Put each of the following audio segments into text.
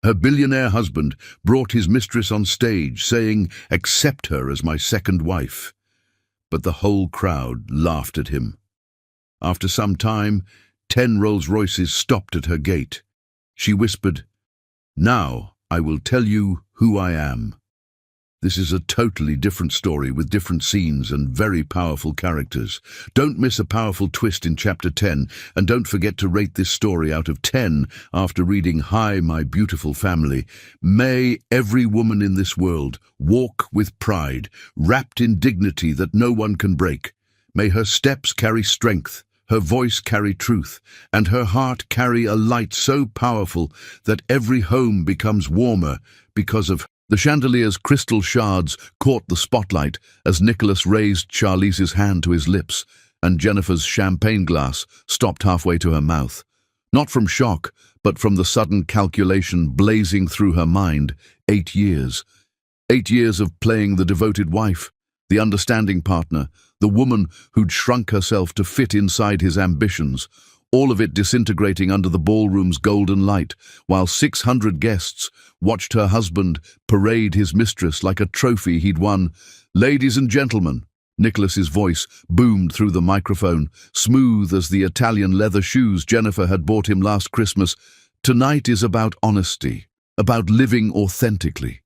Her billionaire husband brought his mistress on stage, saying, "Accept her as my second wife." But the whole crowd laughed at him. After some time, 10 Rolls-Royces stopped at her gate. She whispered, "Now I will tell you who I am." This is a totally different story with different scenes and very powerful characters. Don't miss a powerful twist in Chapter 10, and don't forget to rate this story out of 10 after reading Hi, My Beautiful Family. May every woman in this world walk with pride, wrapped in dignity that no one can break. May her steps carry strength, her voice carry truth, and her heart carry a light so powerful that every home becomes warmer because of her. The chandelier's crystal shards caught the spotlight as Nicholas raised Charlize's hand to his lips, and Jennifer's champagne glass stopped halfway to her mouth. Not from shock, but from the sudden calculation blazing through her mind. 8 years. 8 years of playing the devoted wife, the understanding partner, the woman who'd shrunk herself to fit inside his ambitions, all of it disintegrating under the ballroom's golden light, while 600 guests watched her husband parade his mistress like a trophy he'd won. "Ladies and gentlemen," Nicholas's voice boomed through the microphone, smooth as the Italian leather shoes Jennifer had bought him last Christmas. "Tonight is about honesty, about living authentically."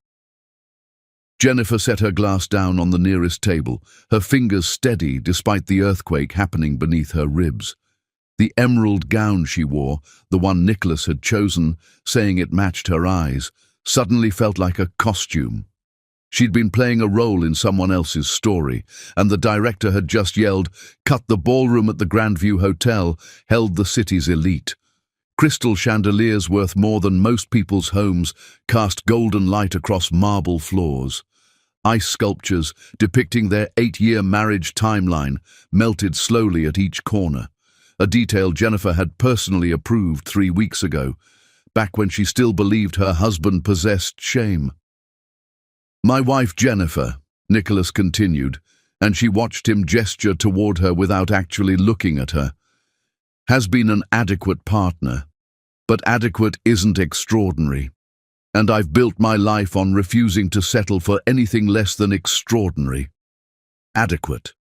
Jennifer set her glass down on the nearest table, her fingers steady despite the earthquake happening beneath her ribs. The emerald gown she wore, the one Nicholas had chosen, saying it matched her eyes, suddenly felt like a costume. She'd been playing a role in someone else's story, and the director had just yelled, "Cut!" The ballroom at the Grandview Hotel held the city's elite. Crystal chandeliers worth more than most people's homes cast golden light across marble floors. Ice sculptures depicting their 8-year marriage timeline melted slowly at each corner, a detail Jennifer had personally approved 3 weeks ago, back when she still believed her husband possessed shame. "My wife Jennifer," Nicholas continued, and she watched him gesture toward her without actually looking at her, "has been an adequate partner, but adequate isn't extraordinary, and I've built my life on refusing to settle for anything less than extraordinary. Adequate."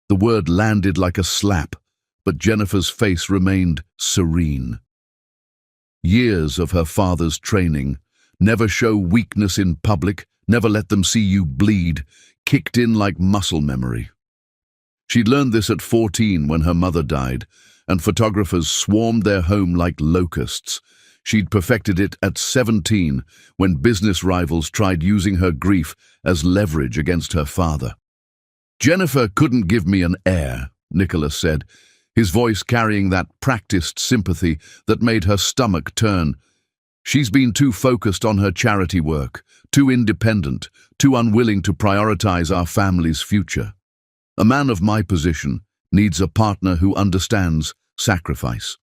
The word landed like a slap, but Jennifer's face remained serene. Years of her father's training, never show weakness in public, never let them see you bleed, kicked in like muscle memory. She'd learned this at 14 when her mother died, and photographers swarmed their home like locusts. She'd perfected it at 17 when business rivals tried using her grief as leverage against her father. "Jennifer couldn't give me an heir," Nicholas said, his voice carrying that practiced sympathy that made her stomach turn. "She's been too focused on her charity work, too independent, too unwilling to prioritize our family's future. A man of my position needs a partner who understands sacrifice."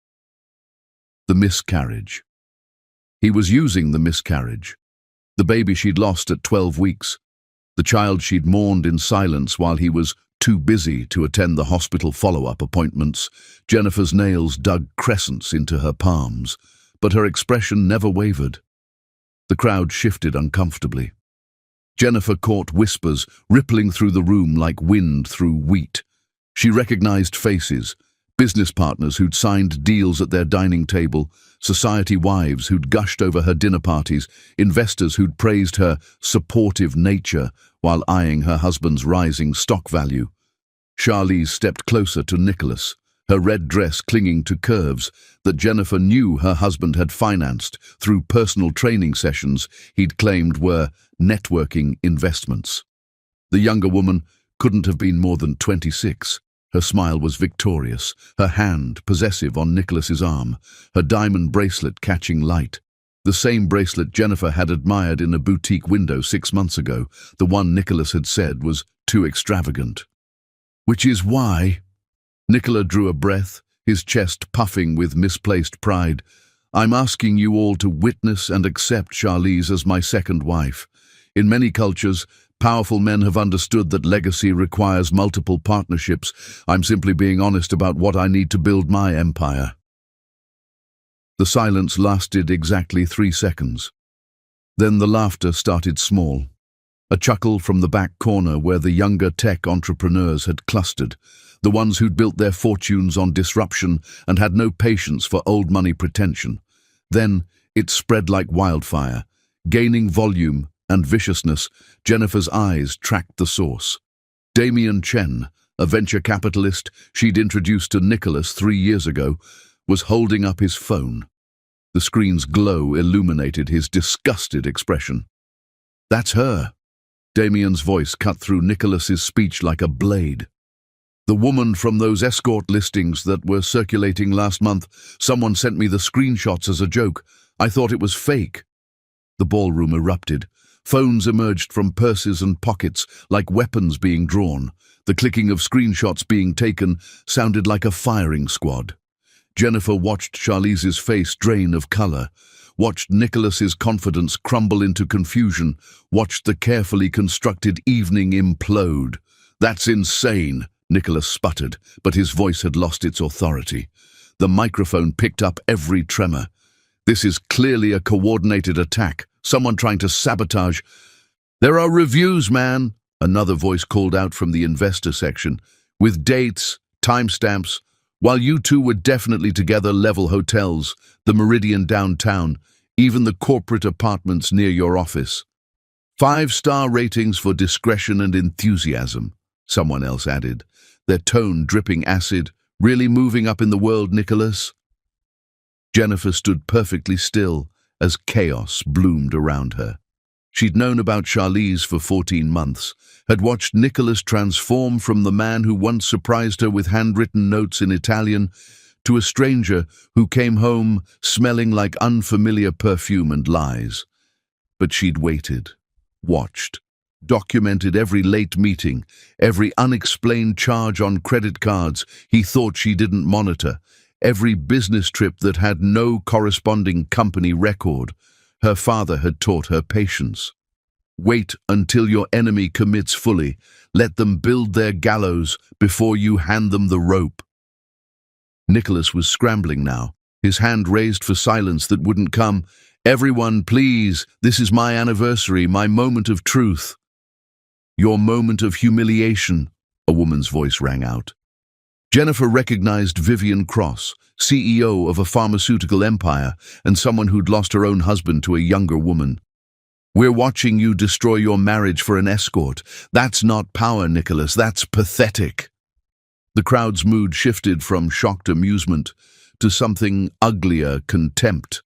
The miscarriage. He was using the miscarriage. The baby she'd lost at 12 weeks. The child she'd mourned in silence while he was too busy to attend the hospital follow-up appointments. Jennifer's nails dug crescents into her palms, but her expression never wavered. The crowd shifted uncomfortably. Jennifer caught whispers rippling through the room like wind through wheat. She recognized faces, business partners who'd signed deals at their dining table, society wives who'd gushed over her dinner parties, investors who'd praised her supportive nature while eyeing her husband's rising stock value. Charlize stepped closer to Nicholas, her red dress clinging to curves that Jennifer knew her husband had financed through personal training sessions he'd claimed were networking investments. The younger woman couldn't have been more than 26. Her smile was victorious, her hand possessive on Nicholas's arm, her diamond bracelet catching light. The same bracelet Jennifer had admired in a boutique window 6 months ago, the one Nicholas had said was too extravagant. "Which is why," Nicholas drew a breath, his chest puffing with misplaced pride, "I'm asking you all to witness and accept Charlize as my second wife. In many cultures, powerful men have understood that legacy requires multiple partnerships. I'm simply being honest about what I need to build my empire." The silence lasted exactly 3 seconds. Then the laughter started small. A chuckle from the back corner where the younger tech entrepreneurs had clustered, the ones who'd built their fortunes on disruption and had no patience for old money pretension. Then it spread like wildfire. Gaining volume and viciousness, Jennifer's eyes tracked the source. Damien Chen, a venture capitalist she'd introduced to Nicholas 3 years ago, was holding up his phone. The screen's glow illuminated his disgusted expression. "That's her." Damien's voice cut through Nicholas's speech like a blade. "The woman from those escort listings that were circulating last month. Someone sent me the screenshots as a joke. I thought it was fake." The ballroom erupted. Phones emerged from purses and pockets like weapons being drawn. The clicking of screenshots being taken sounded like a firing squad. Jennifer watched Charlize's face drain of color, watched Nicholas's confidence crumble into confusion, watched the carefully constructed evening implode. "That's insane," Nicholas sputtered, but his voice had lost its authority. The microphone picked up every tremor. "This is clearly a coordinated attack, someone trying to sabotage." "There are reviews, man," another voice called out from the investor section, "with dates, timestamps. While you two were definitely together, level hotels, the Meridian downtown, even the corporate apartments near your office. 5-star ratings for discretion and enthusiasm," someone else added, their tone dripping acid. "Really moving up in the world, Nicholas?" Jennifer stood perfectly still as chaos bloomed around her. She'd known about Charlize for 14 months, had watched Nicholas transform from the man who once surprised her with handwritten notes in Italian to a stranger who came home smelling like unfamiliar perfume and lies. But she'd waited, watched, documented every late meeting, every unexplained charge on credit cards he thought she didn't monitor, every business trip that had no corresponding company record. Her father had taught her patience. Wait until your enemy commits fully. Let them build their gallows before you hand them the rope. Nicholas was scrambling now, his hand raised for silence that wouldn't come. "Everyone, please, this is my anniversary, my moment of truth." "Your moment of humiliation," a woman's voice rang out. Jennifer recognized Vivian Cross, CEO of a pharmaceutical empire and someone who'd lost her own husband to a younger woman. "We're watching you destroy your marriage for an escort. That's not power, Nicholas, that's pathetic." The crowd's mood shifted from shocked amusement to something uglier, contempt.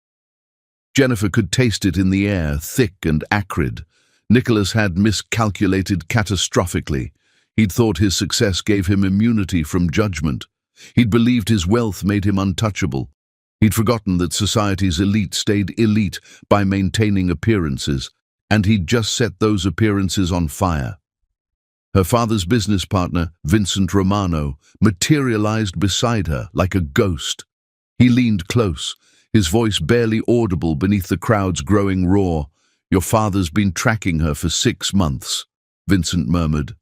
Jennifer could taste it in the air, thick and acrid. Nicholas had miscalculated catastrophically. He'd thought his success gave him immunity from judgment. He'd believed his wealth made him untouchable. He'd forgotten that society's elite stayed elite by maintaining appearances, and he'd just set those appearances on fire. Her father's business partner, Vincent Romano, materialized beside her like a ghost. He leaned close, his voice barely audible beneath the crowd's growing roar. "Your father's been tracking her for 6 months," Vincent murmured.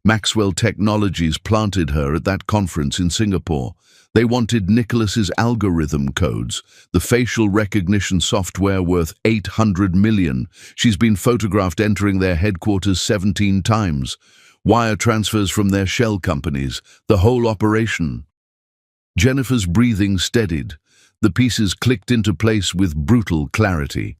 Maxwell Technologies planted her at that conference in Singapore. They wanted Nicholas's algorithm codes, the facial recognition software worth $800 million. She's been photographed entering their headquarters 17 times. Wire transfers from their shell companies, the whole operation. Jennifer's breathing steadied. The pieces clicked into place with brutal clarity.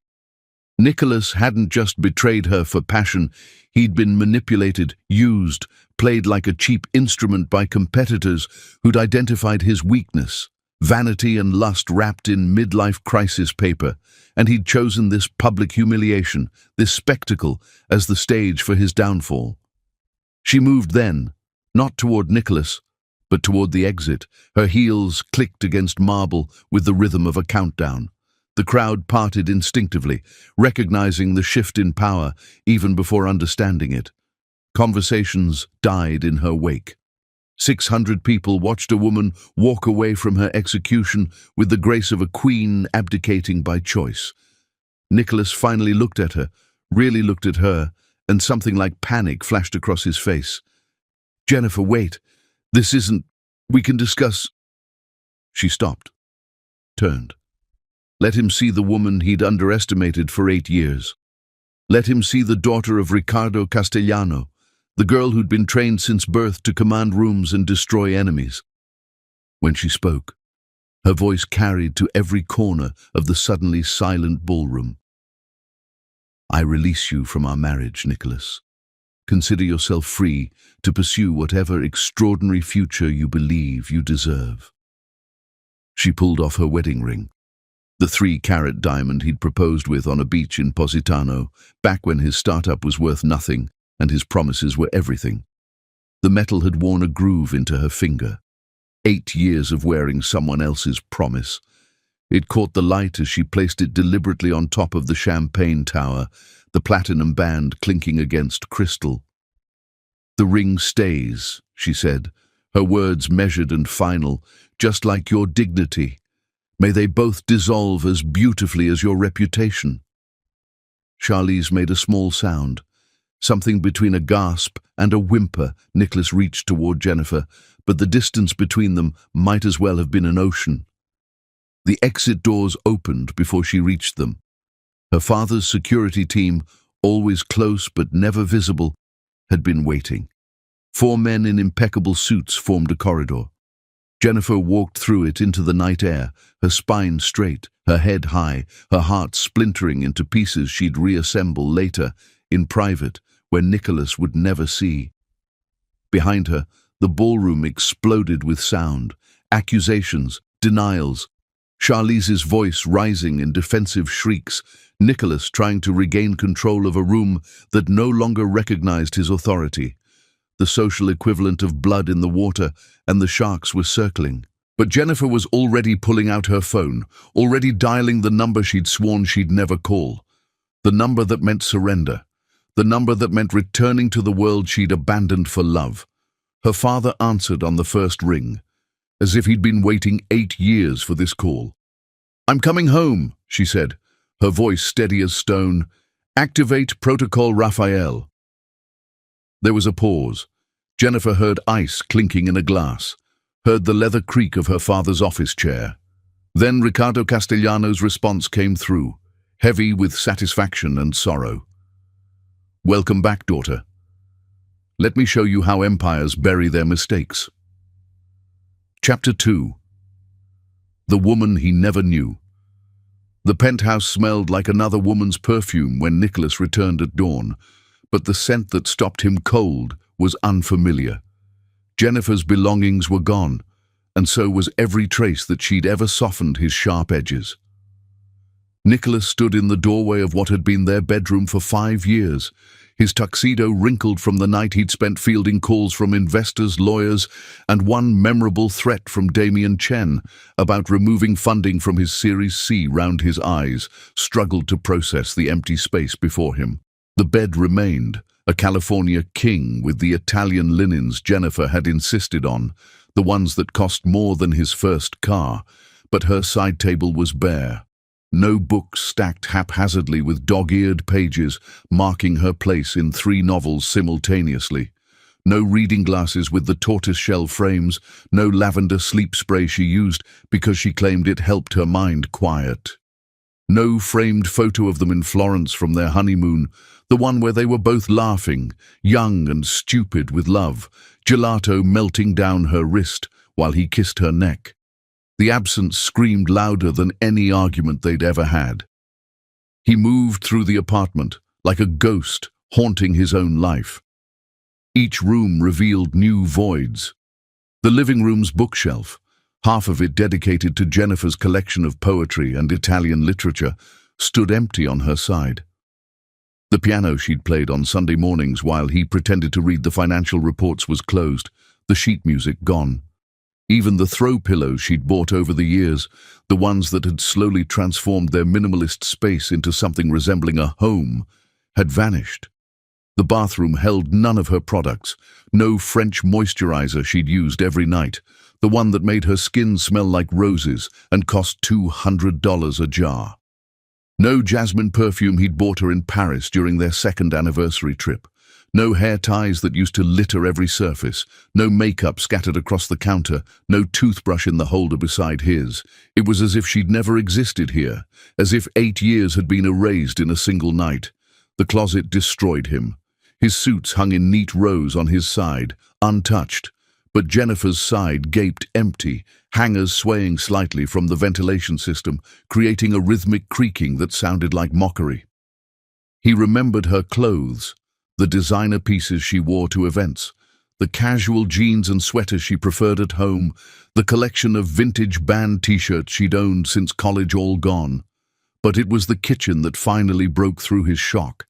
Nicholas hadn't just betrayed her for passion, he'd been manipulated, used, played like a cheap instrument by competitors who'd identified his weakness, vanity and lust wrapped in midlife crisis paper, and he'd chosen this public humiliation, this spectacle, as the stage for his downfall. She moved then, not toward Nicholas, but toward the exit. Her heels clicked against marble with the rhythm of a countdown. The crowd parted instinctively, recognizing the shift in power even before understanding it. Conversations died in her wake. 600 people watched a woman walk away from her execution with the grace of a queen abdicating by choice. Nicholas finally looked at her, really looked at her, and something like panic flashed across his face. "Jennifer, wait. This isn't... We can discuss..." She stopped, turned. Let him see the woman he'd underestimated for 8 years. Let him see the daughter of Ricardo Castellano, the girl who'd been trained since birth to command rooms and destroy enemies. When she spoke, her voice carried to every corner of the suddenly silent ballroom. I release you from our marriage, Nicholas. Consider yourself free to pursue whatever extraordinary future you believe you deserve. She pulled off her wedding ring, the 3-carat diamond he'd proposed with on a beach in Positano, back when his startup was worth nothing and his promises were everything. The metal had worn a groove into her finger. 8 years of wearing someone else's promise. It caught the light as she placed it deliberately on top of the champagne tower, the platinum band clinking against crystal. The ring stays, she said, her words measured and final, just like your dignity. May they both dissolve as beautifully as your reputation. Charlize made a small sound. Something between a gasp and a whimper. Nicholas reached toward Jennifer, but the distance between them might as well have been an ocean. The exit doors opened before she reached them. Her father's security team, always close but never visible, had been waiting. 4 men in impeccable suits formed a corridor. Jennifer walked through it into the night air, her spine straight, her head high, her heart splintering into pieces she'd reassemble later, in private, where Nicholas would never see. Behind her, the ballroom exploded with sound, accusations, denials, Charlize's voice rising in defensive shrieks, Nicholas trying to regain control of a room that no longer recognized his authority. The social equivalent of blood in the water, and the sharks were circling. But Jennifer was already pulling out her phone, already dialing the number she'd sworn she'd never call. The number that meant surrender. The number that meant returning to the world she'd abandoned for love. Her father answered on the first ring, as if he'd been waiting 8 years for this call. "I'm coming home," she said, her voice steady as stone. "Activate Protocol Raphael." There was a pause. Jennifer heard ice clinking in a glass, heard the leather creak of her father's office chair. Then Ricardo Castellano's response came through, heavy with satisfaction and sorrow. "Welcome back, daughter. Let me show you how empires bury their mistakes." Chapter 2. The woman he never knew. The penthouse smelled like another woman's perfume when Nicholas returned at dawn, but the scent that stopped him cold was unfamiliar. Jennifer's belongings were gone, and so was every trace that she'd ever softened his sharp edges. Nicholas stood in the doorway of what had been their bedroom for 5 years, his tuxedo wrinkled from the night he'd spent fielding calls from investors, lawyers, and one memorable threat from Damien Chen about removing funding from his Series C. Round his eyes, struggled to process the empty space before him. The bed remained, a California king with the Italian linens Jennifer had insisted on, the ones that cost more than his first car, but her side table was bare. No books stacked haphazardly with dog-eared pages marking her place in 3 novels simultaneously. No reading glasses with the tortoiseshell frames, no lavender sleep spray she used because she claimed it helped her mind quiet. No framed photo of them in Florence from their honeymoon, the one where they were both laughing, young and stupid with love, gelato melting down her wrist while he kissed her neck. The absence screamed louder than any argument they'd ever had. He moved through the apartment, like a ghost haunting his own life. Each room revealed new voids. The living room's bookshelf, half of it dedicated to Jennifer's collection of poetry and Italian literature, stood empty on her side. The piano she'd played on Sunday mornings while he pretended to read the financial reports was closed, the sheet music gone. Even the throw pillows she'd bought over the years, the ones that had slowly transformed their minimalist space into something resembling a home, had vanished. The bathroom held none of her products, no French moisturizer she'd used every night, the one that made her skin smell like roses and cost $200 a jar. No jasmine perfume he'd bought her in Paris during their 2nd anniversary trip. No hair ties that used to litter every surface, no makeup scattered across the counter, no toothbrush in the holder beside his. It was as if she'd never existed here, as if 8 years had been erased in a single night. The closet destroyed him. His suits hung in neat rows on his side, untouched, but Jennifer's side gaped empty, hangers swaying slightly from the ventilation system, creating a rhythmic creaking that sounded like mockery. He remembered her clothes, the designer pieces she wore to events, the casual jeans and sweaters she preferred at home, the collection of vintage band t-shirts she'd owned since college all gone. But it was the kitchen that finally broke through his shock.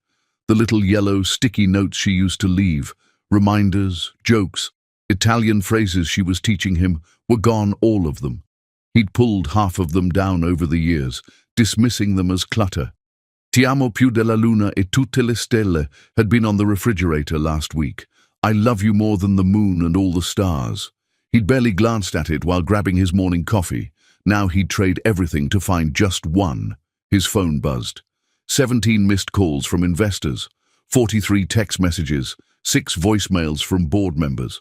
The little yellow, sticky notes she used to leave, reminders, jokes, Italian phrases she was teaching him, were gone, all of them. He'd pulled half of them down over the years, dismissing them as clutter. Ti amo più della luna e tutte le stelle had been on the refrigerator last week. I love you more than the moon and all the stars. He'd barely glanced at it while grabbing his morning coffee. Now he'd trade everything to find just one. His phone buzzed. 17 missed calls from investors, 43 text messages, 6 voicemails from board members.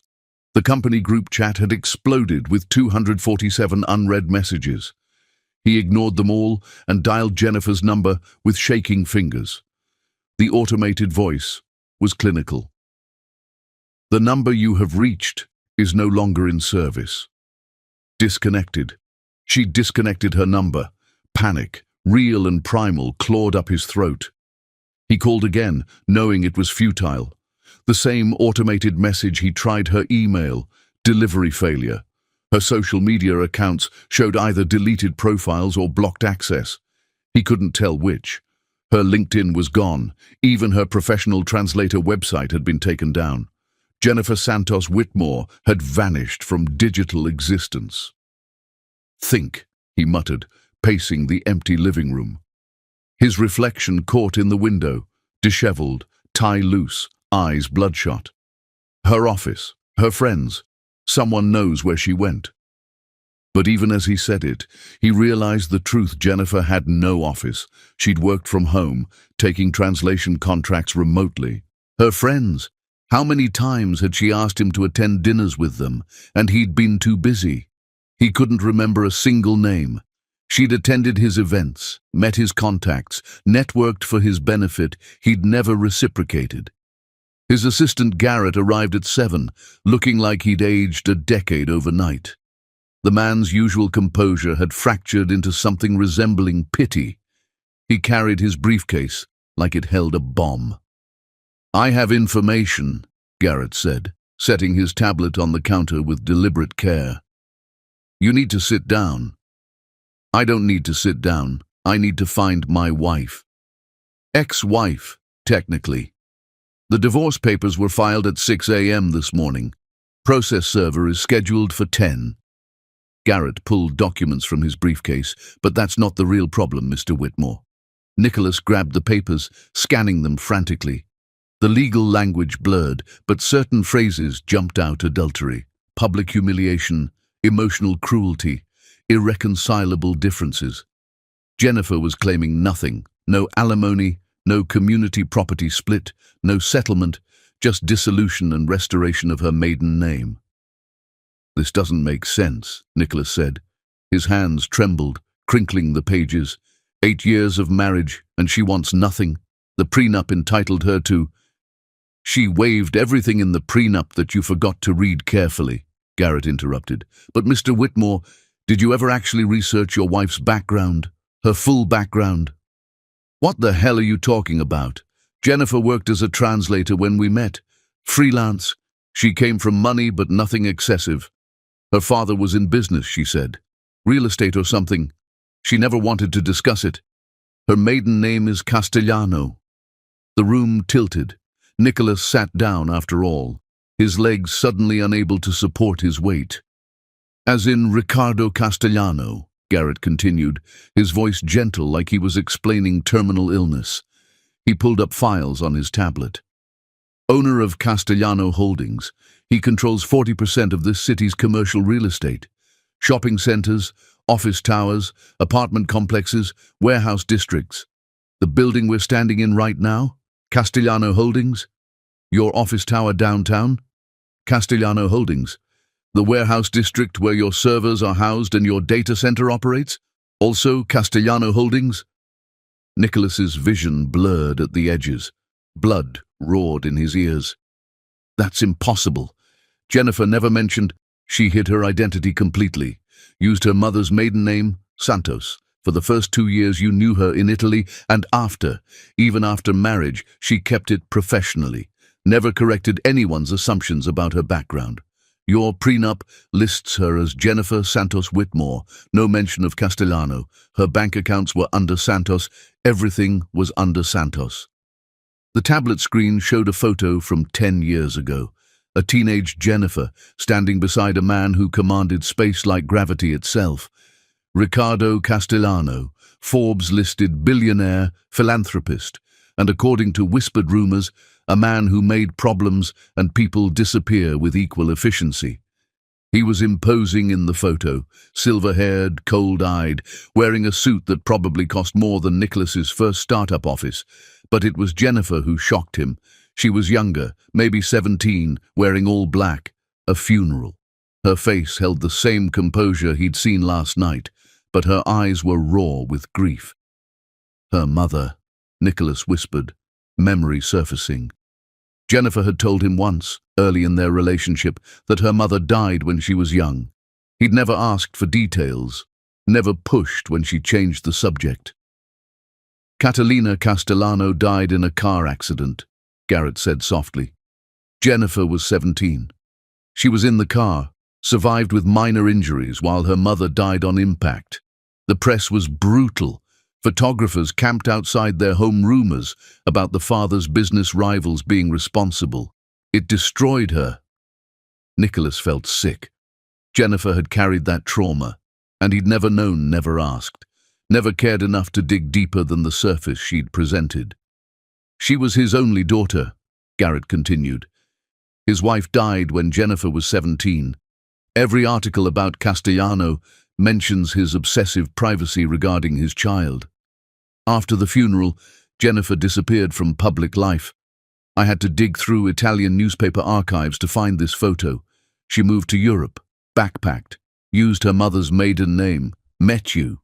The company group chat had exploded with 247 unread messages. He ignored them all and dialed Jennifer's number with shaking fingers. The automated voice was clinical. The number you have reached is no longer in service. Disconnected. She disconnected her number. Panic, real and primal, clawed up his throat. He called again, knowing it was futile. The same automated message he tried her email, delivery failure. Her social media accounts showed either deleted profiles or blocked access. He couldn't tell which. Her LinkedIn was gone. Even her professional translator website had been taken down. Jennifer Santos Whitmore had vanished from digital existence. Think, he muttered, pacing the empty living room. His reflection caught in the window, disheveled, tie loose, eyes bloodshot. Her office, her friends, someone knows where she went. But even as he said it, he realized the truth. Jennifer had no office. She'd worked from home, taking translation contracts remotely. Her friends, how many times had she asked him to attend dinners with them, and he'd been too busy? He couldn't remember a single name. She'd attended his events, met his contacts, networked for his benefit. He'd never reciprocated. His assistant Garrett arrived at 7, looking like he'd aged a decade overnight. The man's usual composure had fractured into something resembling pity. He carried his briefcase like it held a bomb. I have information, Garrett said, setting his tablet on the counter with deliberate care. You need to sit down. I don't need to sit down. I need to find my wife. Ex-wife, technically. The divorce papers were filed at 6 a.m. this morning. Process server is scheduled for 10. Garrett pulled documents from his briefcase, but that's not the real problem, Mr. Whitmore. Nicholas grabbed the papers, scanning them frantically. The legal language blurred, but certain phrases jumped out: adultery, public humiliation, emotional cruelty, irreconcilable differences. Jennifer was claiming nothing, no alimony, no community property split, no settlement, just dissolution and restoration of her maiden name. This doesn't make sense, Nicholas said. His hands trembled, crinkling the pages. 8 years of marriage, and she wants nothing. The prenup entitled her to... She waived everything in the prenup that you forgot to read carefully, Garrett interrupted. But Mr. Whitmore, did you ever actually research your wife's background? Her full background? What the hell are you talking about? Jennifer worked as a translator when we met. Freelance. She came from money, but nothing excessive. Her father was in business, she said. Real estate or something. She never wanted to discuss it. Her maiden name is Castellano. The room tilted. Nicholas sat down after all, his legs suddenly unable to support his weight. As in Ricardo Castellano, Garrett continued, his voice gentle like he was explaining terminal illness. He pulled up files on his tablet. Owner of Castellano Holdings, he controls 40% of this city's commercial real estate. Shopping centers, office towers, apartment complexes, warehouse districts. The building we're standing in right now, Castellano Holdings? Your office tower downtown? Castellano Holdings. The warehouse district where your servers are housed and your data center operates? Also Castellano Holdings? Nicholas's vision blurred at the edges. Blood roared in his ears. That's impossible. Jennifer never mentioned. She hid her identity completely. Used her mother's maiden name, Santos. For the first 2 years you knew her in Italy, and even after marriage, she kept it professionally. Never corrected anyone's assumptions about her background. Your prenup lists her as Jennifer Santos Whitmore. No mention of Castellano. Her bank accounts were under Santos. Everything was under Santos. The tablet screen showed a photo from 10 years ago. A teenage Jennifer standing beside a man who commanded space like gravity itself. Ricardo Castellano, Forbes-listed billionaire, philanthropist, and according to whispered rumors, a man who made problems and people disappear with equal efficiency. He was imposing in the photo, silver-haired, cold-eyed, wearing a suit that probably cost more than Nicholas's first startup office. But it was Jennifer who shocked him. She was younger, maybe 17, wearing all black. A funeral. Her face held the same composure he'd seen last night, but her eyes were raw with grief. Her mother, Nicholas whispered, memory surfacing. Jennifer had told him once, early in their relationship, that her mother died when she was young. He'd never asked for details, never pushed when she changed the subject. Catalina Castellano died in a car accident, Garrett said softly. Jennifer was 17. She was in the car, survived with minor injuries while her mother died on impact. The press was brutal. Photographers camped outside their home rumors about the father's business rivals being responsible. It destroyed her. Nicholas felt sick. Jennifer had carried that trauma, and he'd never known, never asked, never cared enough to dig deeper than the surface she'd presented. She was his only daughter, Garrett continued. His wife died when Jennifer was 17. Every article about Castellano mentions his obsessive privacy regarding his child. After the funeral, Jennifer disappeared from public life. I had to dig through Italian newspaper archives to find this photo. She moved to Europe, backpacked, used her mother's maiden name, met you.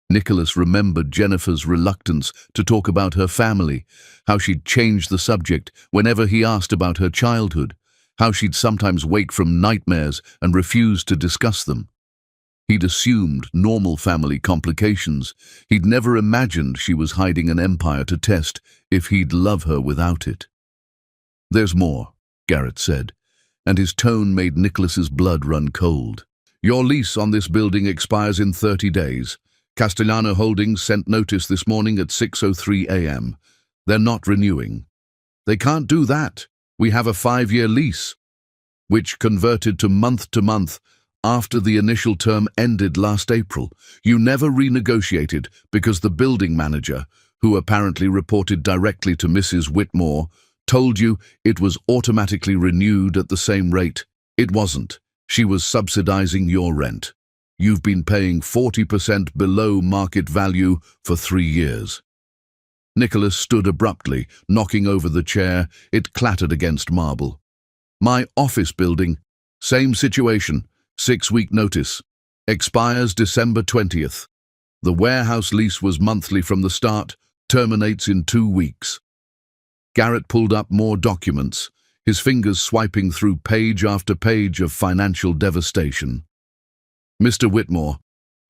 Nicholas remembered Jennifer's reluctance to talk about her family, how she'd changed the subject whenever he asked about her childhood, how she'd sometimes wake from nightmares and refuse to discuss them. He'd assumed normal family complications. He'd never imagined she was hiding an empire to test if he'd love her without it. There's more, Garrett said, and his tone made Nicholas's blood run cold. Your lease on this building expires in 30 days. Castellano Holdings sent notice this morning at 6:03 a.m. They're not renewing. They can't do that. We have a 5-year lease, which converted to month after the initial term ended last April. You never renegotiated because the building manager, who apparently reported directly to Mrs. Whitmore, told you it was automatically renewed at the same rate. It wasn't. She was subsidizing your rent. You've been paying 40% below market value for 3 years. Nicholas stood abruptly, knocking over the chair. It clattered against marble. My office building, same situation. 6-week notice. Expires December 20th. The warehouse lease was monthly from the start, terminates in 2 weeks. Garrett pulled up more documents, his fingers swiping through page after page of financial devastation. Mr. Whitmore,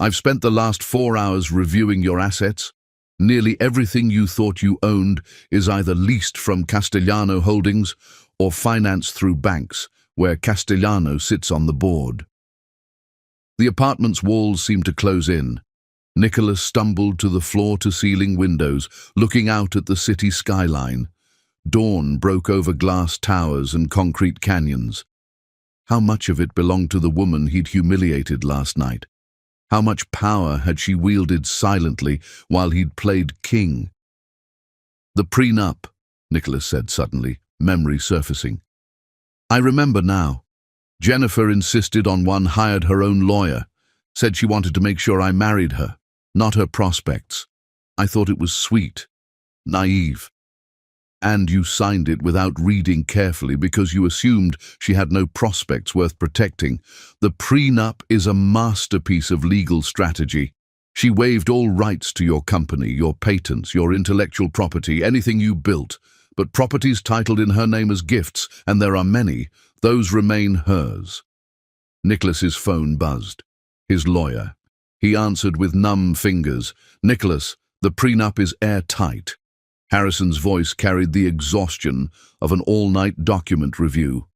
I've spent the last 4 hours reviewing your assets. Nearly everything you thought you owned is either leased from Castellano Holdings or financed through banks, where Castellano sits on the board. The apartment's walls seemed to close in. Nicholas stumbled to the floor-to-ceiling windows, looking out at the city skyline. Dawn broke over glass towers and concrete canyons. How much of it belonged to the woman he'd humiliated last night? How much power had she wielded silently while he'd played king? The prenup, Nicholas said suddenly, memory surfacing. I remember now. Jennifer insisted on one, hired her own lawyer, said she wanted to make sure I married her, not her prospects. I thought it was sweet, naive. And you signed it without reading carefully because you assumed she had no prospects worth protecting. The prenup is a masterpiece of legal strategy. She waived all rights to your company, your patents, your intellectual property, anything you built. But properties titled in her name as gifts, and there are many, those remain hers. Nicholas's phone buzzed. His lawyer. He answered with numb fingers. "Nicholas, the prenup is airtight." Harrison's voice carried the exhaustion of an all-night document review.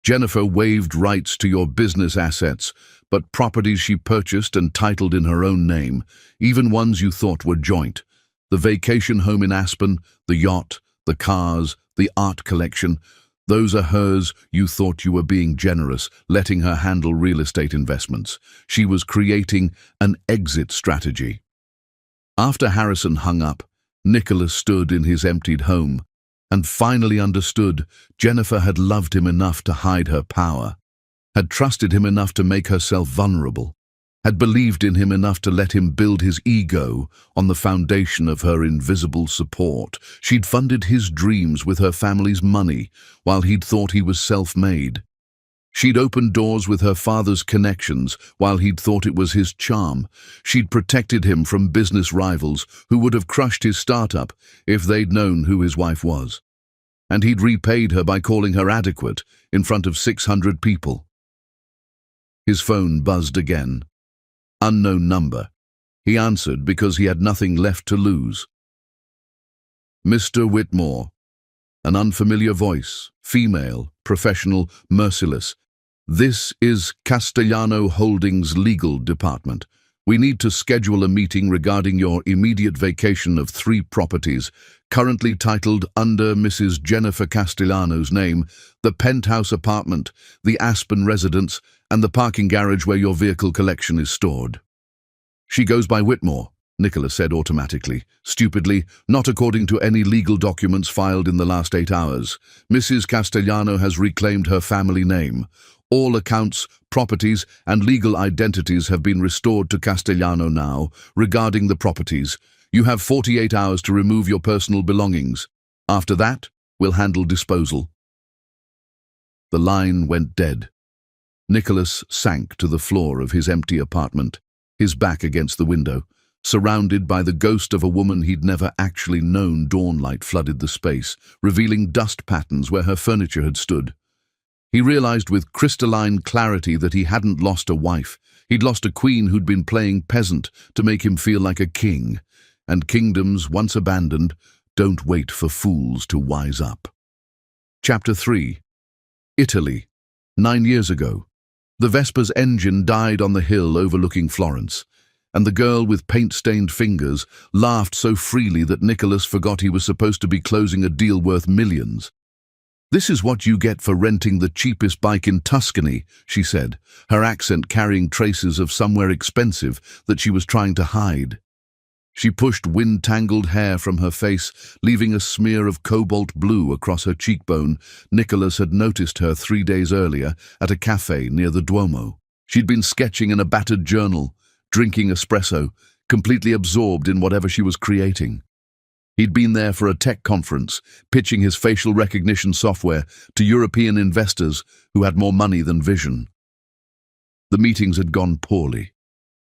"Jennifer waived rights to your business assets, but properties she purchased and titled in her own name, even ones you thought were joint. The vacation home in Aspen, the yacht, the cars, the art collection, those are hers. You thought you were being generous, letting her handle real estate investments. She was creating an exit strategy." After Harrison hung up, Nicholas stood in his emptied home and finally understood Jennifer had loved him enough to hide her power, had trusted him enough to make herself vulnerable, had believed in him enough to let him build his ego on the foundation of her invisible support. She'd funded his dreams with her family's money while he'd thought he was self-made. She'd opened doors with her father's connections while he'd thought it was his charm. She'd protected him from business rivals who would have crushed his startup if they'd known who his wife was. And he'd repaid her by calling her adequate in front of 600 people. His phone buzzed again. Unknown number. He answered because he had nothing left to lose. "Mr. Whitmore." An unfamiliar voice, female, professional, merciless. "This is Castellano Holdings' legal department. We need to schedule a meeting regarding your immediate vacation of 3 properties, currently titled under Mrs. Jennifer Castellano's name, the penthouse apartment, the Aspen residence, and the parking garage where your vehicle collection is stored." "She goes by Whitmore," Nicholas said automatically, stupidly, not according to any legal documents filed in the last 8 hours. "Mrs. Castellano has reclaimed her family name. All accounts, properties, and legal identities have been restored to Castellano now. Regarding the properties, you have 48 hours to remove your personal belongings. After that, we'll handle disposal." The line went dead. Nicholas sank to the floor of his empty apartment, his back against the window. Surrounded by the ghost of a woman he'd never actually known, dawnlight flooded the space, revealing dust patterns where her furniture had stood. He realized with crystalline clarity that he hadn't lost a wife. He'd lost a queen who'd been playing peasant to make him feel like a king. And kingdoms, once abandoned, don't wait for fools to wise up. Chapter 3. Italy. 9 years ago. The Vespa's engine died on the hill overlooking Florence, and the girl with paint-stained fingers laughed so freely that Nicholas forgot he was supposed to be closing a deal worth millions. "This is what you get for renting the cheapest bike in Tuscany," she said, her accent carrying traces of somewhere expensive that she was trying to hide. She pushed wind-tangled hair from her face, leaving a smear of cobalt blue across her cheekbone. Nicholas had noticed her 3 days earlier at a cafe near the Duomo. She'd been sketching in a battered journal, drinking espresso, completely absorbed in whatever she was creating. He'd been there for a tech conference, pitching his facial recognition software to European investors who had more money than vision. The meetings had gone poorly.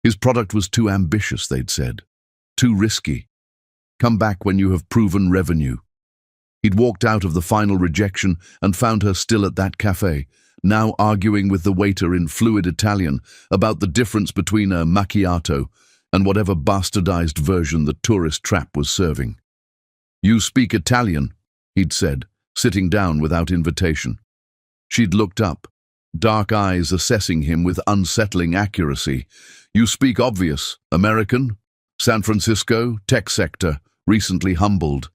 His product was too ambitious, they'd said. Too risky. Come back when you have proven revenue. He'd walked out of the final rejection and found her still at that cafe, now arguing with the waiter in fluid Italian about the difference between a macchiato and whatever bastardized version the tourist trap was serving. "You speak Italian," he'd said, sitting down without invitation. She'd looked up, dark eyes assessing him with unsettling accuracy. "You speak obvious. American? San Francisco, tech sector, recently humbled."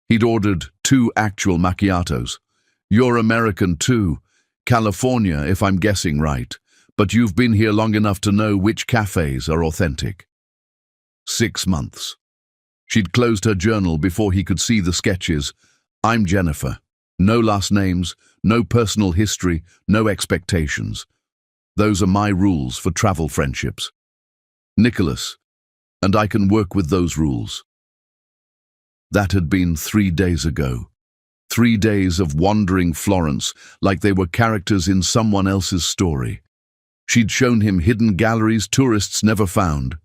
He'd ordered 2 actual macchiatos. "You're American too. California, if I'm guessing right. But you've been here long enough to know which cafes are authentic." 6 months. She'd closed her journal before he could see the sketches. "I'm Jennifer. No last names, no personal history, no expectations. Those are my rules for travel friendships. Nicholas, and I can work with those rules." That had been 3 days ago. 3 days of wandering Florence like they were characters in someone else's story. She'd shown him hidden galleries tourists never found.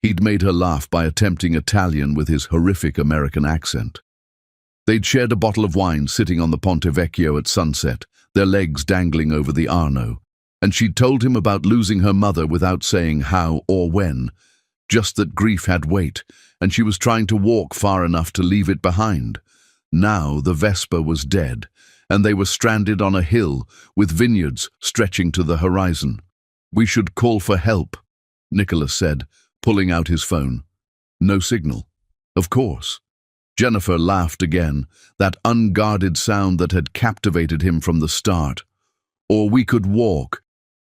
He'd made her laugh by attempting Italian with his horrific American accent. They'd shared a bottle of wine sitting on the Ponte Vecchio at sunset, their legs dangling over the Arno, and she'd told him about losing her mother without saying how or when, just that grief had weight, and she was trying to walk far enough to leave it behind. Now the Vespa was dead, and they were stranded on a hill with vineyards stretching to the horizon. "We should call for help," Nicholas said, pulling out his phone. No signal. Of course. Jennifer laughed again, that unguarded sound that had captivated him from the start. "Or we could walk.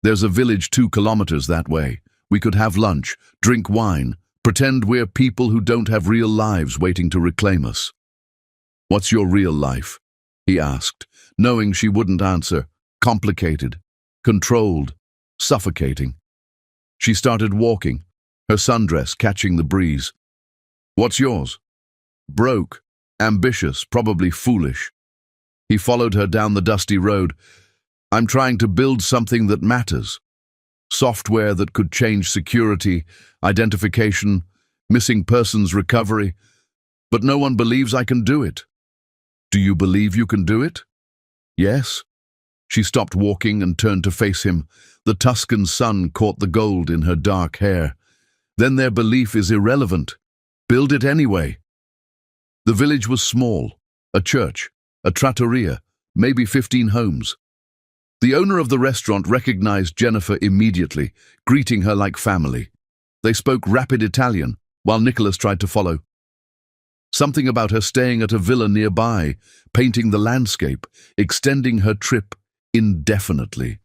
There's a village 2 kilometers that way. We could have lunch, drink wine, pretend we're people who don't have real lives waiting to reclaim us." "What's your real life?" he asked, knowing she wouldn't answer. Complicated, controlled, suffocating. She started walking, her sundress catching the breeze. "What's yours?" "Broke, ambitious, probably foolish." He followed her down the dusty road. "I'm trying to build something that matters. Software that could change security, identification, missing persons recovery. But no one believes I can do it." "Do you believe you can do it?" "Yes." She stopped walking and turned to face him. The Tuscan sun caught the gold in her dark hair. "Then their belief is irrelevant. Build it anyway." The village was small, a church, a trattoria, maybe 15 homes. The owner of the restaurant recognized Jennifer immediately, greeting her like family. They spoke rapid Italian, while Nicholas tried to follow. Something about her staying at a villa nearby, painting the landscape, extending her trip indefinitely.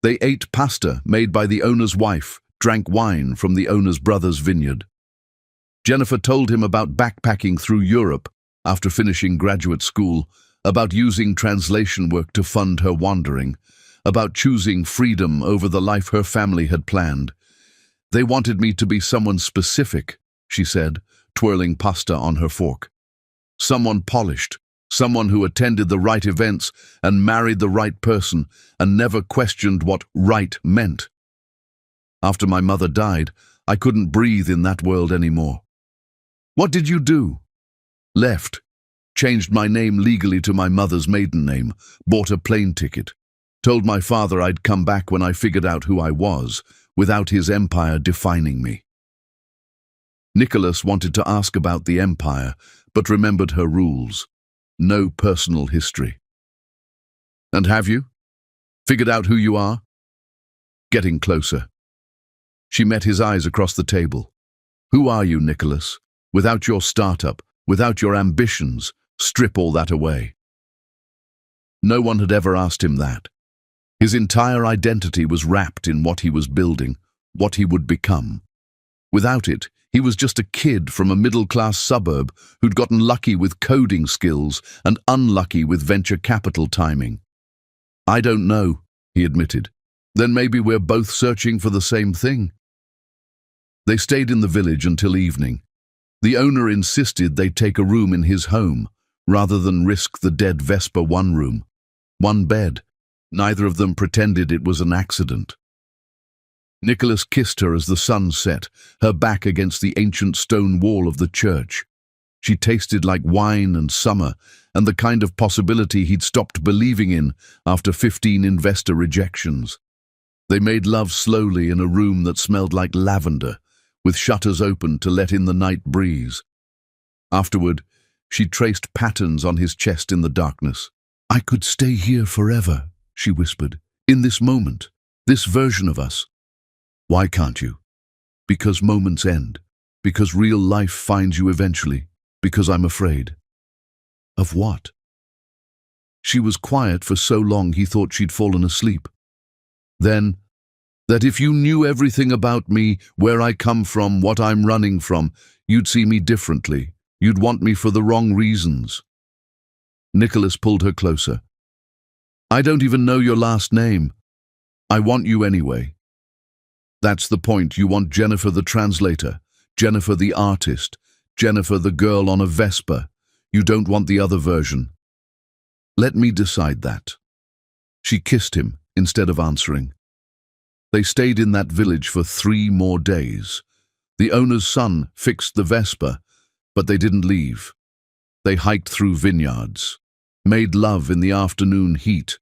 They ate pasta made by the owner's wife, drank wine from the owner's brother's vineyard. Jennifer told him about backpacking through Europe after finishing graduate school, about using translation work to fund her wandering, about choosing freedom over the life her family had planned. "They wanted me to be someone specific," she said, twirling pasta on her fork. "Someone polished, someone who attended the right events and married the right person and never questioned what right meant. After my mother died, I couldn't breathe in that world anymore." "What did you do?" "Left. Changed my name legally to my mother's maiden name, bought a plane ticket. Told my father I'd come back when I figured out who I was, without his empire defining me." Nicholas wanted to ask about the empire, but remembered her rules. No personal history. "And have you? Figured out who you are?" Getting closer. She met his eyes across the table. "Who are you, Nicholas? Without your startup, without your ambitions, strip all that away." No one had ever asked him that. His entire identity was wrapped in what he was building, what he would become. Without it, he was just a kid from a middle-class suburb who'd gotten lucky with coding skills and unlucky with venture capital timing. "I don't know," he admitted. "Then maybe we're both searching for the same thing." They stayed in the village until evening. The owner insisted they take a room in his home, rather than risk the dead Vespa. 1 room, 1 bed. Neither of them pretended it was an accident. Nicholas kissed her as the sun set, her back against the ancient stone wall of the church. She tasted like wine and summer, and the kind of possibility he'd stopped believing in after 15 investor rejections. They made love slowly in a room that smelled like lavender, with shutters open to let in the night breeze. Afterward, she traced patterns on his chest in the darkness. "I could stay here forever," she whispered, "in this moment, this version of us." "Why can't you?" "Because moments end. Because real life finds you eventually. Because I'm afraid." "Of what?" She was quiet for so long he thought she'd fallen asleep. "Then, that if you knew everything about me, where I come from, what I'm running from, you'd see me differently. You'd want me for the wrong reasons." Nicholas pulled her closer. "I don't even know your last name. I want you anyway." "That's the point. You want Jennifer the translator, Jennifer the artist, Jennifer the girl on a Vespa. You don't want the other version, Let me decide that. She kissed him instead of answering. They stayed in that village for 3 more days. The owner's son fixed the Vespa, but they didn't leave. They hiked through vineyards, made love in the afternoon heat,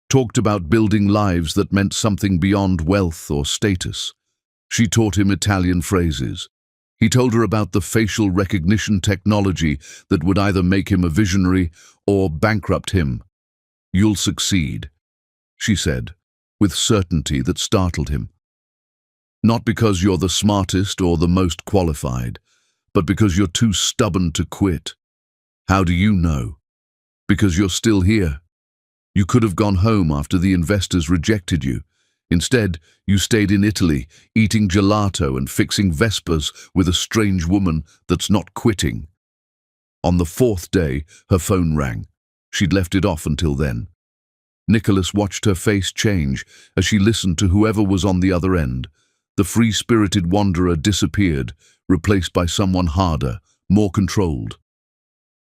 talked about building lives that meant something beyond wealth or status. She taught him Italian phrases. He told her about the facial recognition technology that would either make him a visionary or bankrupt him. "You'll succeed," she said, with certainty that startled him. "Not because you're the smartest or the most qualified, but because you're too stubborn to quit." "How do you know?" "Because you're still here. You could have gone home after the investors rejected you. Instead, you stayed in Italy, eating gelato and fixing Vespas with a strange woman that's not quitting." On the 4th day, her phone rang. She'd left it off until then. Nicholas watched her face change as she listened to whoever was on the other end. The free-spirited wanderer disappeared, replaced by someone harder, more controlled.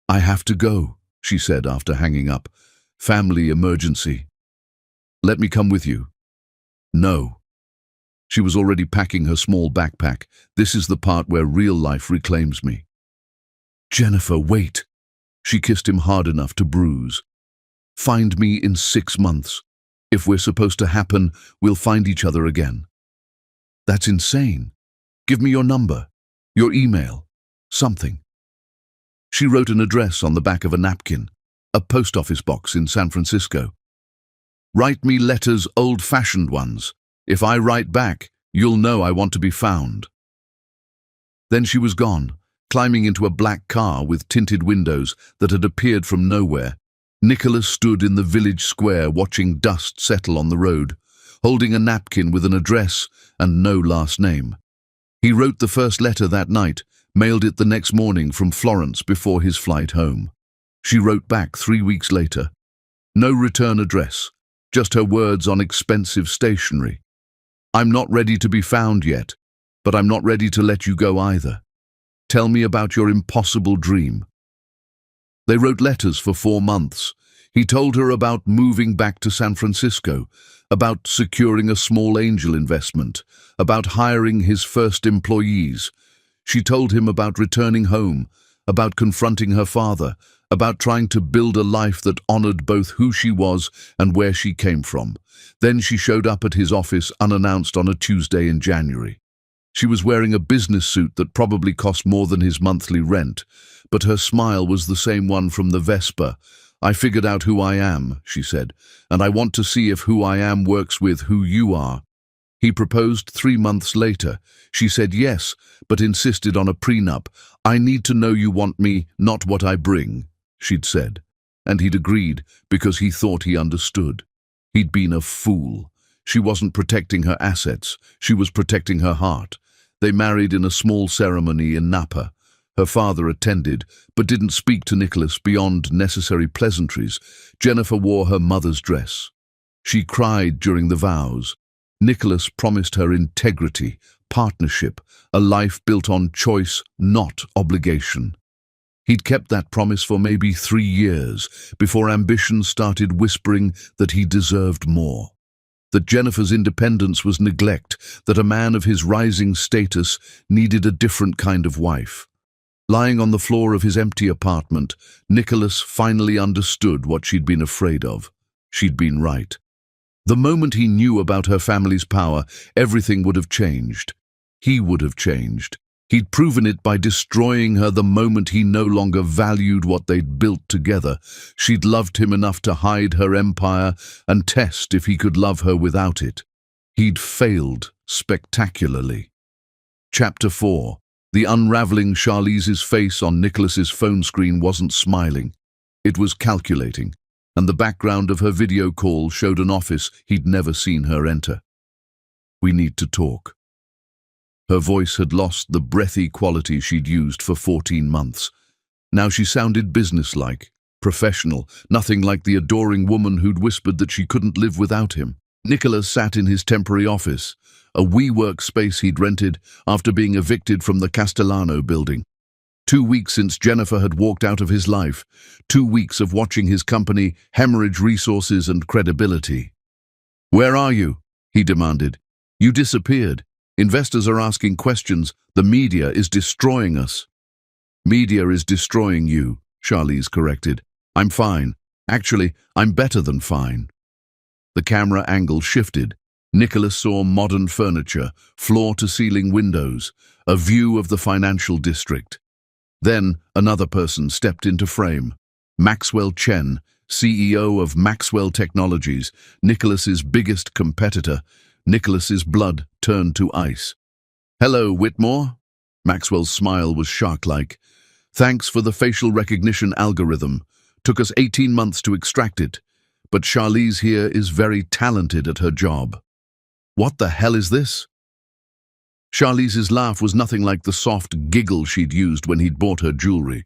"I have to go," she said after hanging up. "Family emergency." "Let me come with you." "No." She was already packing her small backpack. "This is the part where real life reclaims me." "Jennifer, wait." She kissed him hard enough to bruise. "Find me in 6 months. If we're supposed to happen, we'll find each other again." "That's insane. Give me your number, your email, something." She wrote an address on the back of a napkin, a post office box in San Francisco. "Write me letters, old-fashioned ones. If I write back, you'll know I want to be found." Then she was gone, climbing into a black car with tinted windows that had appeared from nowhere. Nicholas stood in the village square watching dust settle on the road, holding a napkin with an address and no last name. He wrote the first letter that night, mailed it the next morning from Florence before his flight home. She wrote back 3 weeks later. No return address, just her words on expensive stationery. "I'm not ready to be found yet, but I'm not ready to let you go either. Tell me about your impossible dream." They wrote letters for 4 months. He told her about moving back to San Francisco, about securing a small angel investment, about hiring his first employees. She told him about returning home, about confronting her father, about trying to build a life that honored both who she was and where she came from. Then she showed up at his office unannounced on a Tuesday in January. She was wearing a business suit that probably cost more than his monthly rent, but her smile was the same one from the Vespa. "I figured out who I am," she said, "and I want to see if who I am works with who you are." He proposed 3 months later. She said yes, but insisted on a prenup. "I need to know you want me, not what I bring," she'd said. And he'd agreed because he thought he understood. He'd been a fool. She wasn't protecting her assets. She was protecting her heart. They married in a small ceremony in Napa. Her father attended, but didn't speak to Nicholas beyond necessary pleasantries. Jennifer wore her mother's dress. She cried during the vows. Nicholas promised her integrity, partnership, a life built on choice, not obligation. He'd kept that promise for maybe 3 years before ambition started whispering that he deserved more. That Jennifer's independence was neglect, that a man of his rising status needed a different kind of wife. Lying on the floor of his empty apartment, Nicholas finally understood what she'd been afraid of. She'd been right. The moment he knew about her family's power, everything would have changed. He would have changed. He'd proven it by destroying her the moment he no longer valued what they'd built together. She'd loved him enough to hide her empire and test if he could love her without it. He'd failed spectacularly. Chapter 4. The unraveling Charlize's face on Nicholas's phone screen wasn't smiling. It was calculating, and the background of her video call showed an office he'd never seen her enter. "We need to talk." Her voice had lost the breathy quality she'd used for 14 months. Now she sounded businesslike, professional, nothing like the adoring woman who'd whispered that she couldn't live without him. Nicholas sat in his temporary office, a WeWork space he'd rented after being evicted from the Castellano building. 2 weeks since Jennifer had walked out of his life. 2 weeks of watching his company hemorrhage resources and credibility. "Where are you?" he demanded. "You disappeared. Investors are asking questions. The media is destroying us." "Media is destroying you," Charlize corrected. "I'm fine. Actually, I'm better than fine." The camera angle shifted. Nicholas saw modern furniture, floor-to-ceiling windows, a view of the financial district. Then another person stepped into frame. Maxwell Chen, CEO of Maxwell Technologies, Nicholas's biggest competitor. Nicholas's blood turned to ice. "Hello, Whitmore." Maxwell's smile was shark-like. "Thanks for the facial recognition algorithm. Took us 18 months to extract it. But Charlize here is very talented at her job." "What the hell is this?" Charlize's laugh was nothing like the soft giggle she'd used when he'd bought her jewelry.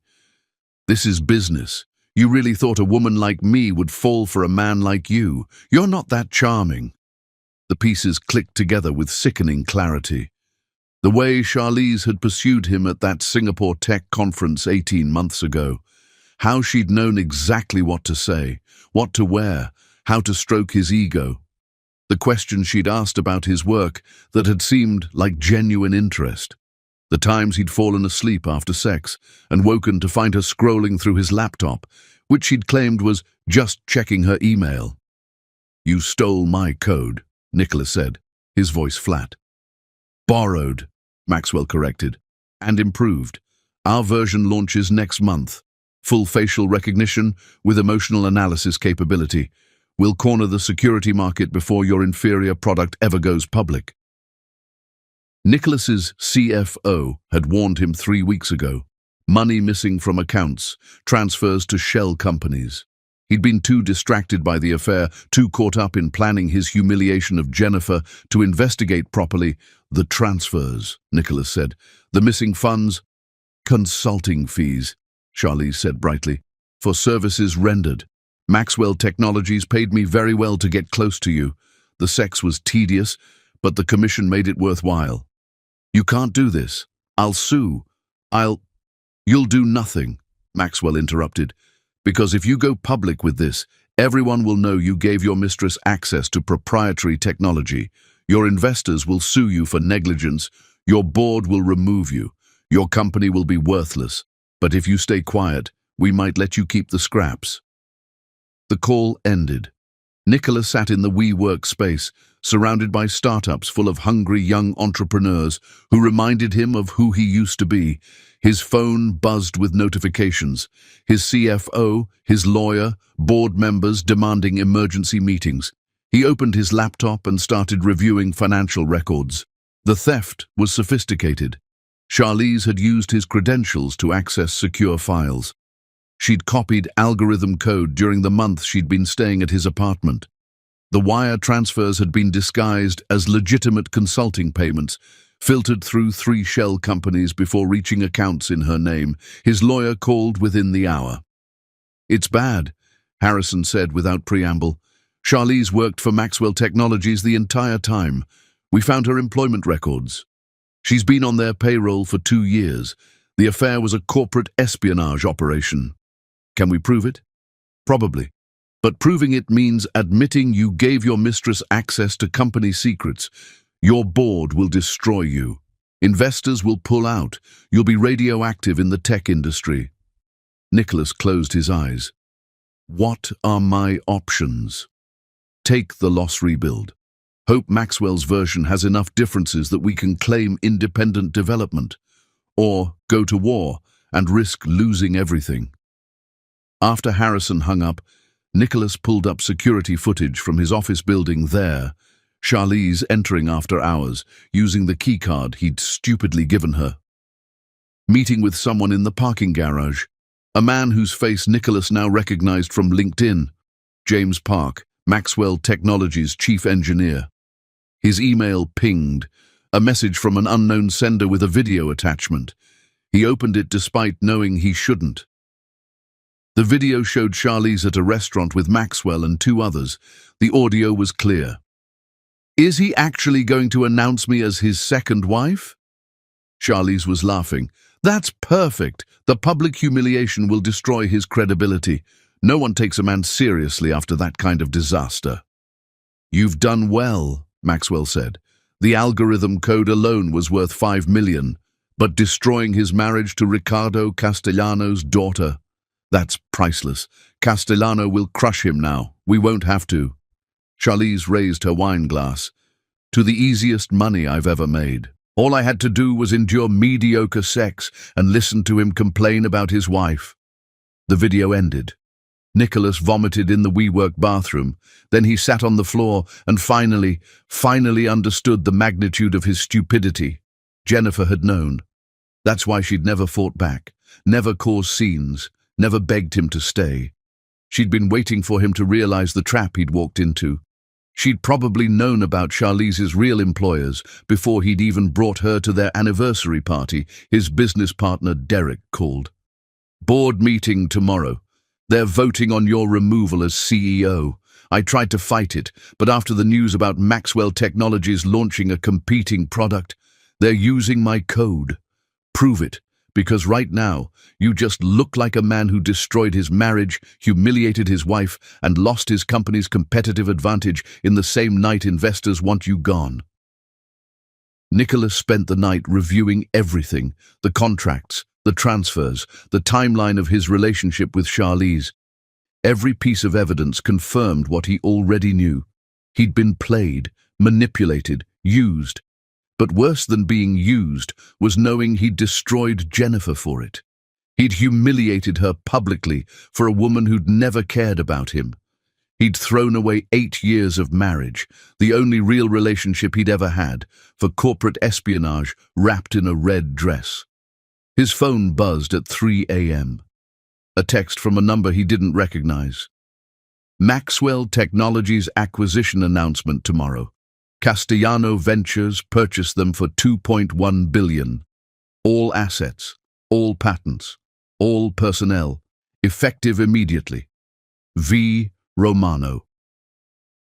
"This is business. You really thought a woman like me would fall for a man like you? You're not that charming." The pieces clicked together with sickening clarity. The way Charlize had pursued him at that Singapore tech conference 18 months ago. How she'd known exactly what to say, what to wear, how to stroke his ego. The questions she'd asked about his work that had seemed like genuine interest. The times he'd fallen asleep after sex and woken to find her scrolling through his laptop, which she'd claimed was just checking her email. "You stole my code," Nicholas said, his voice flat. "Borrowed," Maxwell corrected, "and improved. Our version launches next month. Full facial recognition with emotional analysis capability. We'll corner the security market before your inferior product ever goes public." Nicholas's CFO had warned him 3 weeks ago. Money missing from accounts, transfers to shell companies. He'd been too distracted by the affair, too caught up in planning his humiliation of Jennifer to investigate properly. "The transfers," Nicholas said. "The missing funds." "Consulting fees," Charlize said brightly, "for services rendered. Maxwell Technologies paid me very well to get close to you. The sex was tedious, but the commission made it worthwhile." "You can't do this. I'll sue. You'll do nothing," Maxwell interrupted, "because if you go public with this, everyone will know you gave your mistress access to proprietary technology. Your investors will sue you for negligence. Your board will remove you. Your company will be worthless. But if you stay quiet, we might let you keep the scraps." The call ended. Nicholas sat in the WeWork space, surrounded by startups full of hungry young entrepreneurs who reminded him of who he used to be. His phone buzzed with notifications. His CFO, his lawyer, board members demanding emergency meetings. He opened his laptop and started reviewing financial records. The theft was sophisticated. Charlize had used his credentials to access secure files. She'd copied algorithm code during the month she'd been staying at his apartment. The wire transfers had been disguised as legitimate consulting payments, filtered through 3 shell companies before reaching accounts in her name. His lawyer called within the hour. "It's bad," Harrison said without preamble. "Charlize worked for Maxwell Technologies the entire time. We found her employment records. She's been on their payroll for 2 years. The affair was a corporate espionage operation. Can we prove it? Probably. But proving it means admitting you gave your mistress access to company secrets. Your board will destroy you. Investors will pull out. You'll be radioactive in the tech industry." Nicholas closed his eyes. "What are my options? Take the loss rebuild. Hope Maxwell's version has enough differences that we can claim independent development. Or go to war and risk losing everything." After Harrison hung up, Nicholas pulled up security footage from his office building there, Charlize entering after hours, using the keycard he'd stupidly given her. Meeting with someone in the parking garage, a man whose face Nicholas now recognized from LinkedIn, James Park, Maxwell Technologies' chief engineer. His email pinged, a message from an unknown sender with a video attachment. He opened it despite knowing he shouldn't. The video showed Charlize at a restaurant with Maxwell and 2 others. The audio was clear. "Is he actually going to announce me as his second wife?" Charlize was laughing, That's perfect. The public humiliation will destroy his credibility. No one takes a man seriously after that kind of disaster. You've done well, Maxwell said. The algorithm code alone was worth 5 million, but destroying his marriage to Ricardo Castellano's daughter, that's priceless. Castellano will crush him now. We won't have to. Charlize raised her wine glass. To the easiest money I've ever made. All I had to do was endure mediocre sex and listen to him complain about his wife. The video ended. Nicholas vomited in the WeWork bathroom. Then he sat on the floor and finally understood the magnitude of his stupidity. Jennifer had known. That's why she'd never fought back, never caused scenes, never begged him to stay. She'd been waiting for him to realize the trap he'd walked into. She'd probably known about Charlize's real employers before he'd even brought her to their anniversary party. His business partner Derek called. Board meeting tomorrow. They're voting on your removal as CEO. I tried to fight it, but after the news about Maxwell Technologies launching a competing product, they're using my code. Prove it, because right now, you just look like a man who destroyed his marriage, humiliated his wife, and lost his company's competitive advantage in the same night investors want you gone. Nicholas spent the night reviewing everything, the contracts, the transfers, the timeline of his relationship with Charlize. Every piece of evidence confirmed what he already knew. He'd been played, manipulated, used. But worse than being used was knowing he'd destroyed Jennifer for it. He'd humiliated her publicly for a woman who'd never cared about him. He'd thrown away 8 years of marriage, the only real relationship he'd ever had, for corporate espionage wrapped in a red dress. His phone buzzed at 3 a.m. A text from a number he didn't recognize. Maxwell Technologies acquisition announcement tomorrow. Castellano Ventures purchased them for $2.1 billion. All assets, all patents, all personnel, effective immediately. V. Romano.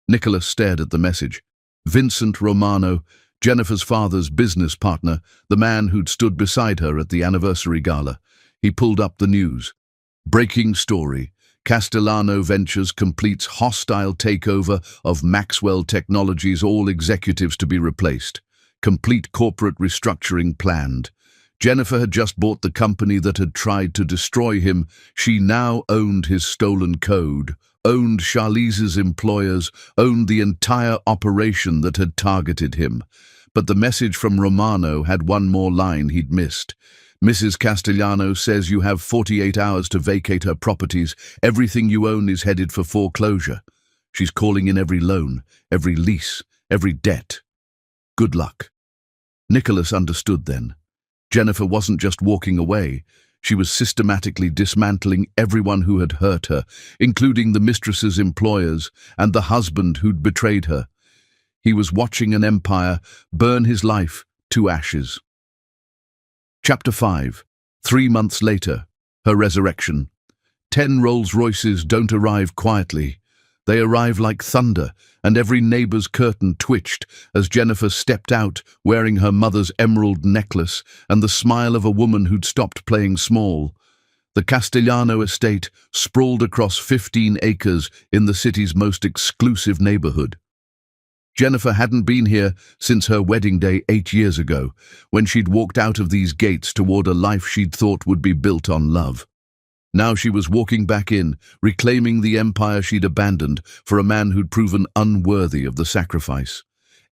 Nicholas stared at the message. Vincent Romano, Jennifer's father's business partner, the man who'd stood beside her at the anniversary gala. He pulled up the news. Breaking story. Castellano Ventures completes hostile takeover of Maxwell Technologies, all executives to be replaced. Complete corporate restructuring planned. Jennifer had just bought the company that had tried to destroy him. She now owned his stolen code, owned Charlize's employers, owned the entire operation that had targeted him. But the message from Romano had one more line he'd missed. Mrs. Castellano says you have 48 hours to vacate her properties. Everything you own is headed for foreclosure. She's calling in every loan, every lease, every debt. Good luck. Nicholas understood then. Jennifer wasn't just walking away. She was systematically dismantling everyone who had hurt her, including the mistress's employers and the husband who'd betrayed her. He was watching an empire burn his life to ashes. Chapter 5. 3 months later. Her resurrection. 10 Rolls-Royces don't arrive quietly. They arrive like thunder, and every neighbor's curtain twitched as Jennifer stepped out wearing her mother's emerald necklace and the smile of a woman who'd stopped playing small. The Castellano estate sprawled across 15 acres in the city's most exclusive neighborhood. Jennifer hadn't been here since her wedding day 8 years ago, when she'd walked out of these gates toward a life she'd thought would be built on love. Now she was walking back in, reclaiming the empire she'd abandoned for a man who'd proven unworthy of the sacrifice.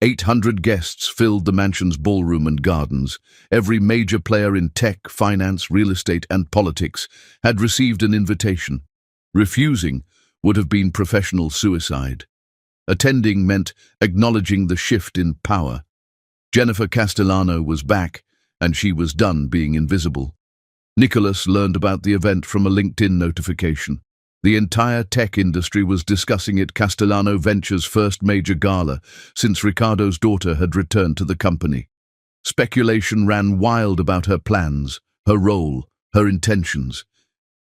800 guests filled the mansion's ballroom and gardens. Every major player in tech, finance, real estate, and politics had received an invitation. Refusing would have been professional suicide. Attending meant acknowledging the shift in power. Jennifer Castellano was back, and she was done being invisible. Nicholas learned about the event from a LinkedIn notification. The entire tech industry was discussing it, Castellano Ventures' first major gala since Ricardo's daughter had returned to the company. Speculation ran wild about her plans, her role, her intentions.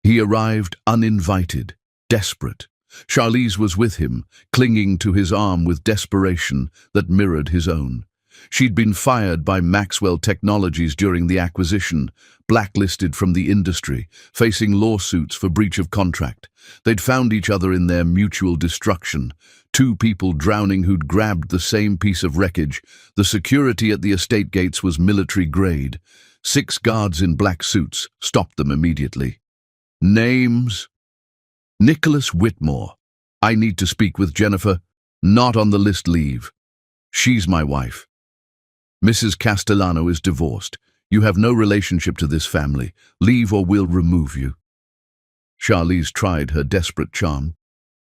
He arrived uninvited, desperate. Charlize was with him, clinging to his arm with desperation that mirrored his own. She'd been fired by Maxwell Technologies during the acquisition, blacklisted from the industry, facing lawsuits for breach of contract. They'd found each other in their mutual destruction, two people drowning who'd grabbed the same piece of wreckage. The security at the estate gates was military grade. 6 guards in black suits stopped them immediately. Names? Nicholas Whitmore. I need to speak with Jennifer. Not on the list, leave. She's my wife. Mrs. Castellano is divorced. You have no relationship to this family. Leave or we'll remove you. Charlize tried her desperate charm.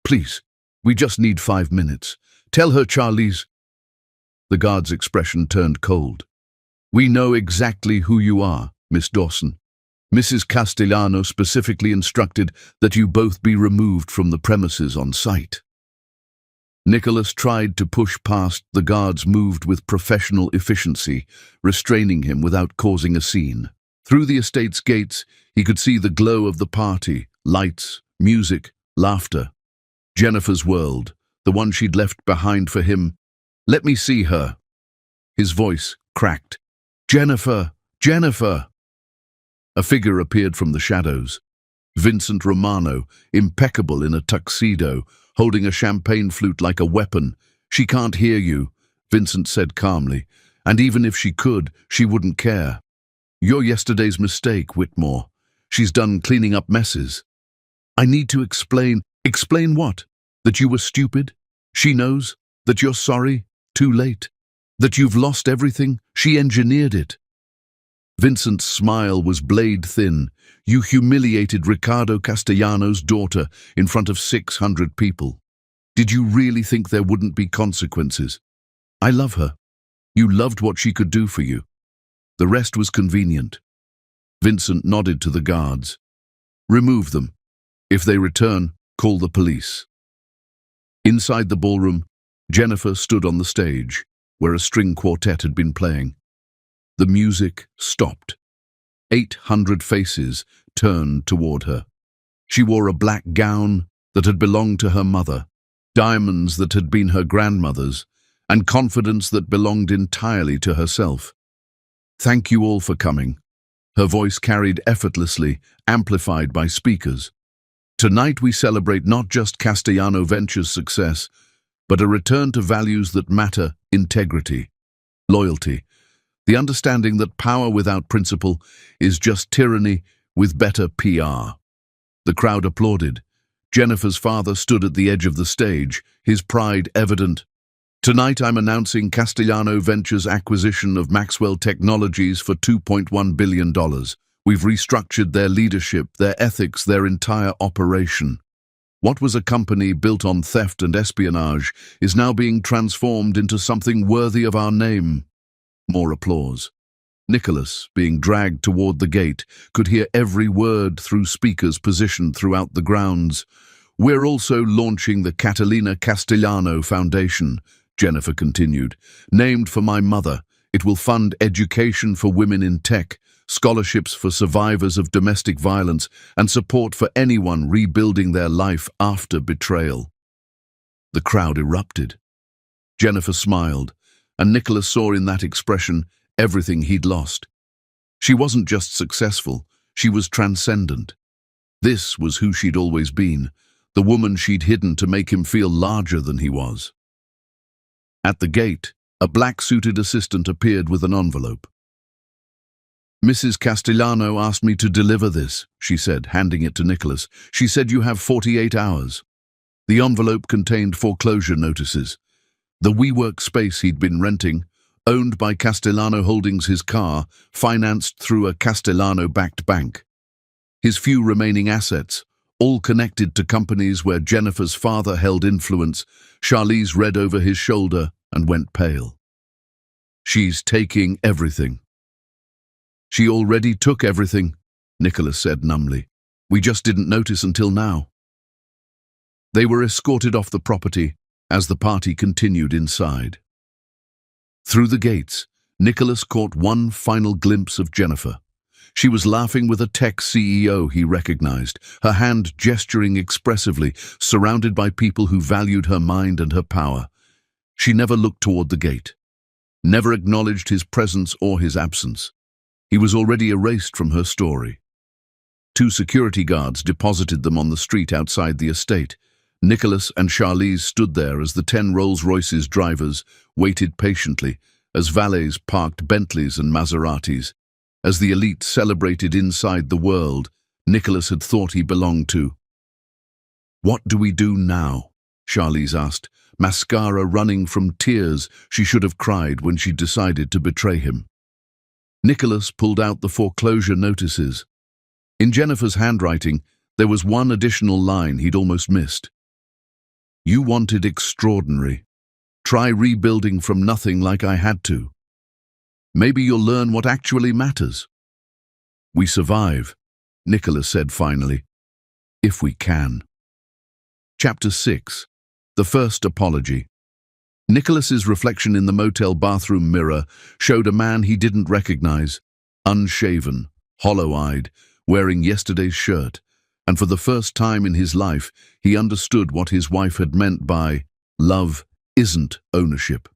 Please, we just need 5 minutes. Tell her, Charlize. The guard's expression turned cold. We know exactly who you are, Miss Dawson. Mrs. Castellano specifically instructed that you both be removed from the premises on sight. Nicholas tried to push past. The guards moved with professional efficiency, restraining him without causing a scene. Through the estate's gates, he could see the glow of the party, lights, music, laughter. Jennifer's world, the one she'd left behind for him. Let me see her. His voice cracked. Jennifer! Jennifer! A figure appeared from the shadows. Vincent Romano, impeccable in a tuxedo, holding a champagne flute like a weapon. She can't hear you, Vincent said calmly, and even if she could, she wouldn't care. You're yesterday's mistake, Whitmore. She's done cleaning up messes. I need to explain. Explain what? That you were stupid? She knows. That you're sorry? Too late. That you've lost everything? She engineered it. Vincent's smile was blade thin. You humiliated Ricardo Castellano's daughter in front of 600 people. Did you really think there wouldn't be consequences? I love her. You loved what she could do for you. The rest was convenient. Vincent nodded to the guards. Remove them. If they return, call the police. Inside the ballroom, Jennifer stood on the stage, where a string quartet had been playing. The music stopped. 800 faces turned toward her. She wore a black gown that had belonged to her mother, diamonds that had been her grandmother's, and confidence that belonged entirely to herself. Thank you all for coming. Her voice carried effortlessly, amplified by speakers. Tonight we celebrate not just Castellano Ventures' success, but a return to values that matter: integrity, loyalty, the understanding that power without principle is just tyranny with better PR. The crowd applauded. Jennifer's father stood at the edge of the stage, his pride evident. Tonight I'm announcing Castellano Ventures' acquisition of Maxwell Technologies for $2.1 billion. We've restructured their leadership, their ethics, their entire operation. What was a company built on theft and espionage is now being transformed into something worthy of our name. More applause. Nicholas, being dragged toward the gate, could hear every word through speakers positioned throughout the grounds. We're also launching the Catalina Castellano Foundation, Jennifer continued. Named for my mother, it will fund education for women in tech, scholarships for survivors of domestic violence, and support for anyone rebuilding their life after betrayal. The crowd erupted. Jennifer smiled, and Nicholas saw in that expression everything he'd lost. She wasn't just successful, she was transcendent. This was who she'd always been, the woman she'd hidden to make him feel larger than he was. At the gate, a black-suited assistant appeared with an envelope. Mrs. Castellano asked me to deliver this, she said, handing it to Nicholas. She said you have 48 hours. The envelope contained foreclosure notices. The WeWork space he'd been renting, owned by Castellano Holdings, his car, financed through a Castellano-backed bank. His few remaining assets, all connected to companies where Jennifer's father held influence. Charlize read over his shoulder and went pale. She's taking everything. She already took everything, Nicholas said numbly. We just didn't notice until now. They were escorted off the property as the party continued inside. Through the gates, Nicholas caught one final glimpse of Jennifer. She was laughing with a tech CEO he recognized, her hand gesturing expressively, surrounded by people who valued her mind and her power. She never looked toward the gate. never acknowledged his presence or his absence. He was already erased from her story. 2 security guards deposited them on the street outside the estate. Nicholas and Charlize stood there as the 10 Rolls-Royces drivers waited patiently, as valets parked Bentleys and Maseratis. As the elite celebrated inside the world Nicholas had thought he belonged to. "What do we do now?" Charlize asked, mascara running from tears she should have cried when she decided to betray him. Nicholas pulled out the foreclosure notices. In Jennifer's handwriting, there was one additional line he'd almost missed. "You wanted extraordinary. Try rebuilding from nothing like I had to. Maybe you'll learn what actually matters." "We survive," Nicholas said finally. "If we can." Chapter 6. The First Apology. Nicholas's reflection in the motel bathroom mirror showed a man he didn't recognize, unshaven, hollow-eyed, wearing yesterday's shirt, and for the first time in his life he understood what his wife had meant by, "Love isn't ownership."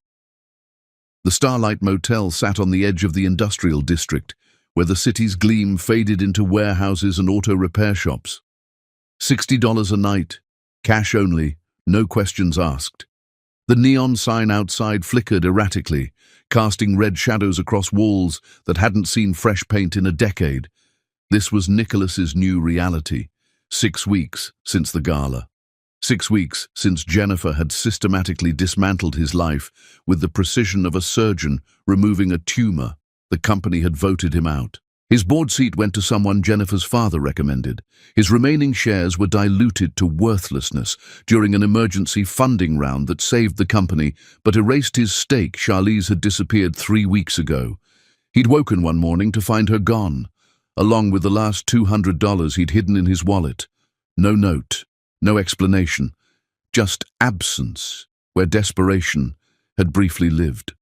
The Starlight Motel sat on the edge of the industrial district, where the city's gleam faded into warehouses and auto repair shops. $60 a night, cash only, no questions asked. The neon sign outside flickered erratically, casting red shadows across walls that hadn't seen fresh paint in a decade. This was Nicholas's new reality. 6 weeks since the gala. 6 weeks since Jennifer had systematically dismantled his life with the precision of a surgeon removing a tumor. The company had voted him out. His board seat went to someone Jennifer's father recommended. His remaining shares were diluted to worthlessness during an emergency funding round that saved the company but erased his stake. Charlize had disappeared 3 weeks ago. He'd woken one morning to find her gone, along with the last $200 he'd hidden in his wallet. No note, no explanation, just absence where desperation had briefly lived.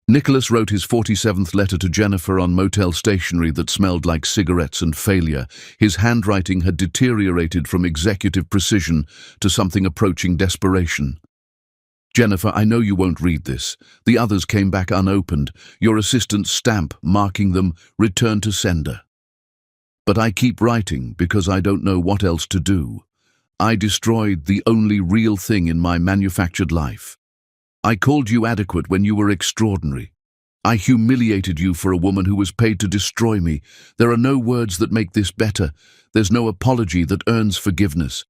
Nicholas wrote his 47th letter to Jennifer on motel stationery that smelled like cigarettes and failure. His handwriting had deteriorated from executive precision to something approaching desperation. "Jennifer, I know you won't read this. The others came back unopened, your assistant's stamp marking them return to sender. But I keep writing because I don't know what else to do. I destroyed the only real thing in my manufactured life. I called you adequate when you were extraordinary. I humiliated you for a woman who was paid to destroy me. There are no words that make this better. There's no apology that earns forgiveness.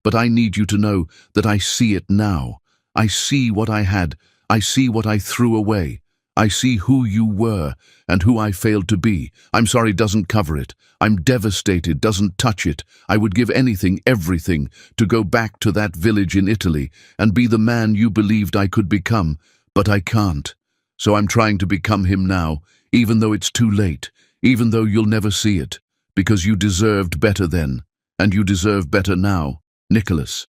But I need you to know that I see it now. I see what I had. I see what I threw away. I see who you were and who I failed to be. I'm sorry doesn't cover it. I'm devastated doesn't touch it. I would give anything, everything, to go back to that village in Italy and be the man you believed I could become, but I can't. So I'm trying to become him now, even though it's too late, even though you'll never see it, because you deserved better then, and you deserve better now, Nicholas."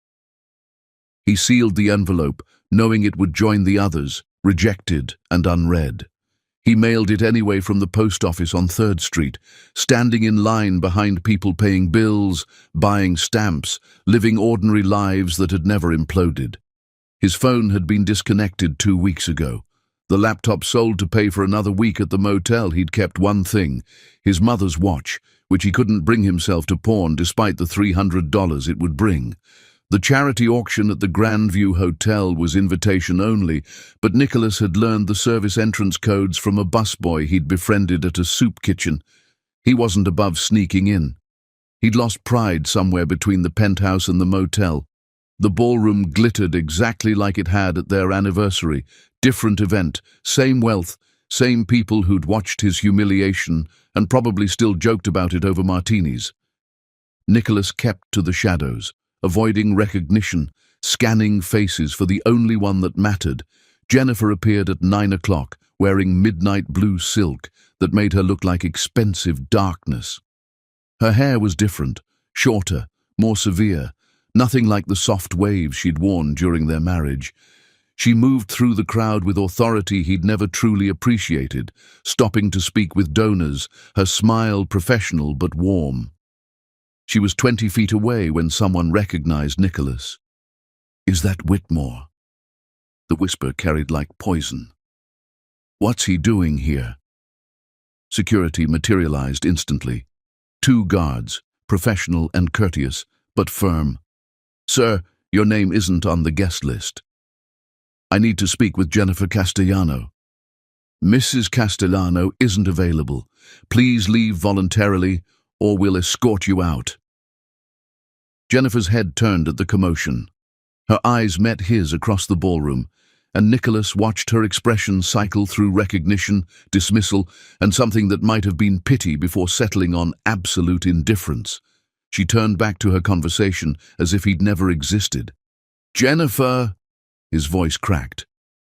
He sealed the envelope, knowing it would join the others, rejected and unread. He mailed it anyway from the post office on 3rd Street, standing in line behind people paying bills, buying stamps, living ordinary lives that had never imploded. His phone had been disconnected 2 weeks ago. The laptop sold to pay for another week at the motel. He'd kept one thing, his mother's watch, which he couldn't bring himself to pawn despite the $300 it would bring. The charity auction at the Grandview Hotel was invitation only, but Nicholas had learned the service entrance codes from a busboy he'd befriended at a soup kitchen. He wasn't above sneaking in. He'd lost pride somewhere between the penthouse and the motel. The ballroom glittered exactly like it had at their anniversary. Different event, same wealth, same people who'd watched his humiliation and probably still joked about it over martinis. Nicholas kept to the shadows, avoiding recognition, scanning faces for the only one that mattered. Jennifer appeared at 9 o'clock, wearing midnight blue silk that made her look like expensive darkness. Her hair was different, shorter, more severe, nothing like the soft waves she'd worn during their marriage. She moved through the crowd with authority he'd never truly appreciated, stopping to speak with donors, her smile professional but warm. She was 20 feet away when someone recognized Nicholas. "Is that Whitmore?" The whisper carried like poison. What's he doing here? Security materialized instantly. 2 guards, professional and courteous, but firm. Sir, your name isn't on the guest list. I need to speak with Jennifer Castellano. Mrs. Castellano isn't available. Please leave voluntarily, or we'll escort you out. Jennifer's head turned at the commotion. Her eyes met his across the ballroom, and Nicholas watched her expression cycle through recognition, dismissal, and something that might have been pity before settling on absolute indifference. She turned back to her conversation as if he'd never existed. Jennifer! His voice cracked.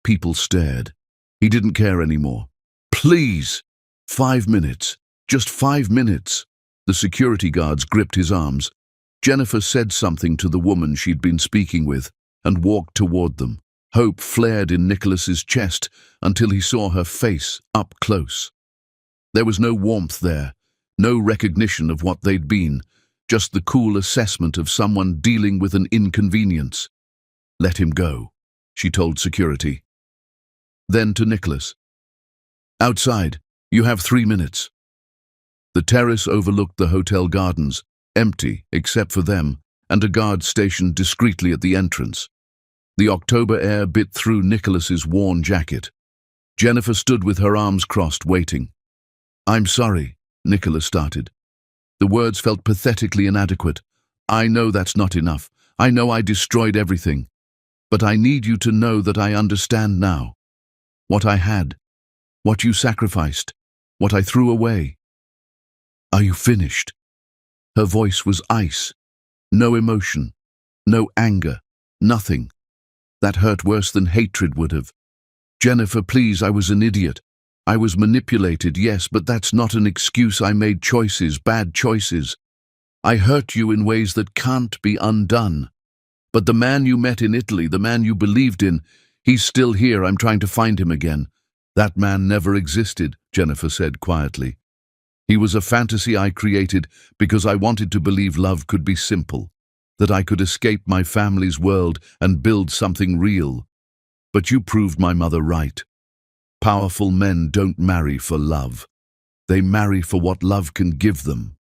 People stared. He didn't care anymore. Please! 5 minutes. Just 5 minutes. The security guards gripped his arms. Jennifer said something to the woman she'd been speaking with and walked toward them. Hope flared in Nicholas's chest until he saw her face up close. There was no warmth there, no recognition of what they'd been, just the cool assessment of someone dealing with an inconvenience. Let him go, she told security. Then to Nicholas. Outside, you have 3 minutes. The terrace overlooked the hotel gardens, empty except for them, and a guard stationed discreetly at the entrance. The October air bit through Nicholas's worn jacket. Jennifer stood with her arms crossed, waiting. I'm sorry, Nicholas started. The words felt pathetically inadequate. I know that's not enough. I know I destroyed everything. But I need you to know that I understand now. What I had, what you sacrificed, what I threw away. Are you finished? Her voice was ice. No emotion, no anger, nothing. That hurt worse than hatred would have. Jennifer, please, I was an idiot. I was manipulated, yes, but that's not an excuse. I made choices, bad choices. I hurt you in ways that can't be undone. But the man you met in Italy, the man you believed in, he's still here. I'm trying to find him again. That man never existed, Jennifer said quietly. He was a fantasy I created because I wanted to believe love could be simple, that I could escape my family's world and build something real. But you proved my mother right. Powerful men don't marry for love. They marry for what love can give them.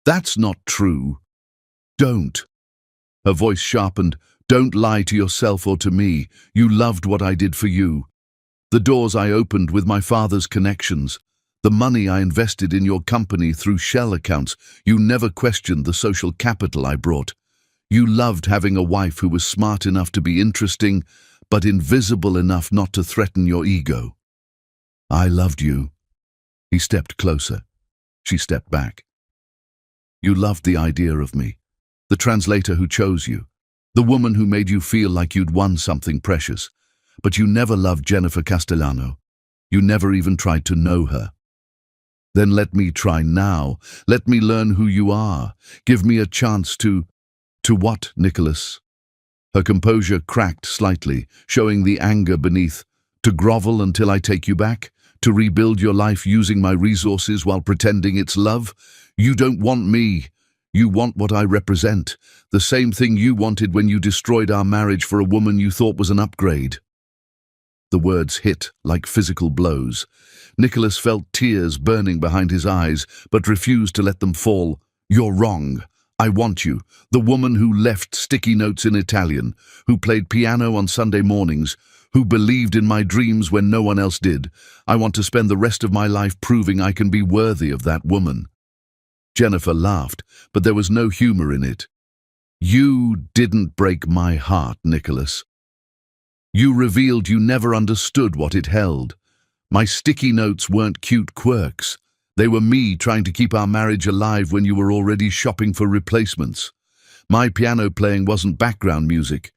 That's not true. Don't. Her voice sharpened. Don't lie to yourself or to me. You loved what I did for you. The doors I opened with my father's connections. The money I invested in your company through shell accounts. You never questioned the social capital I brought. You loved having a wife who was smart enough to be interesting, but invisible enough not to threaten your ego. I loved you. He stepped closer. She stepped back. You loved the idea of me, the translator who chose you, the woman who made you feel like you'd won something precious. But you never loved Jennifer Castellano. You never even tried to know her. Then let me try now. Let me learn who you are. Give me a chance to what, Nicholas? Her composure cracked slightly, showing the anger beneath. To grovel until I take you back? To rebuild your life using my resources while pretending it's love? You don't want me. You want what I represent. The same thing you wanted when you destroyed our marriage for a woman you thought was an upgrade. The words hit like physical blows. Nicholas felt tears burning behind his eyes, but refused to let them fall. You're wrong. I want you, the woman who left sticky notes in Italian, who played piano on Sunday mornings, who believed in my dreams when no one else did. I want to spend the rest of my life proving I can be worthy of that woman. Jennifer laughed, but there was no humor in it. You didn't break my heart, Nicholas. You revealed you never understood what it held. My sticky notes weren't cute quirks. They were me trying to keep our marriage alive when you were already shopping for replacements. My piano playing wasn't background music.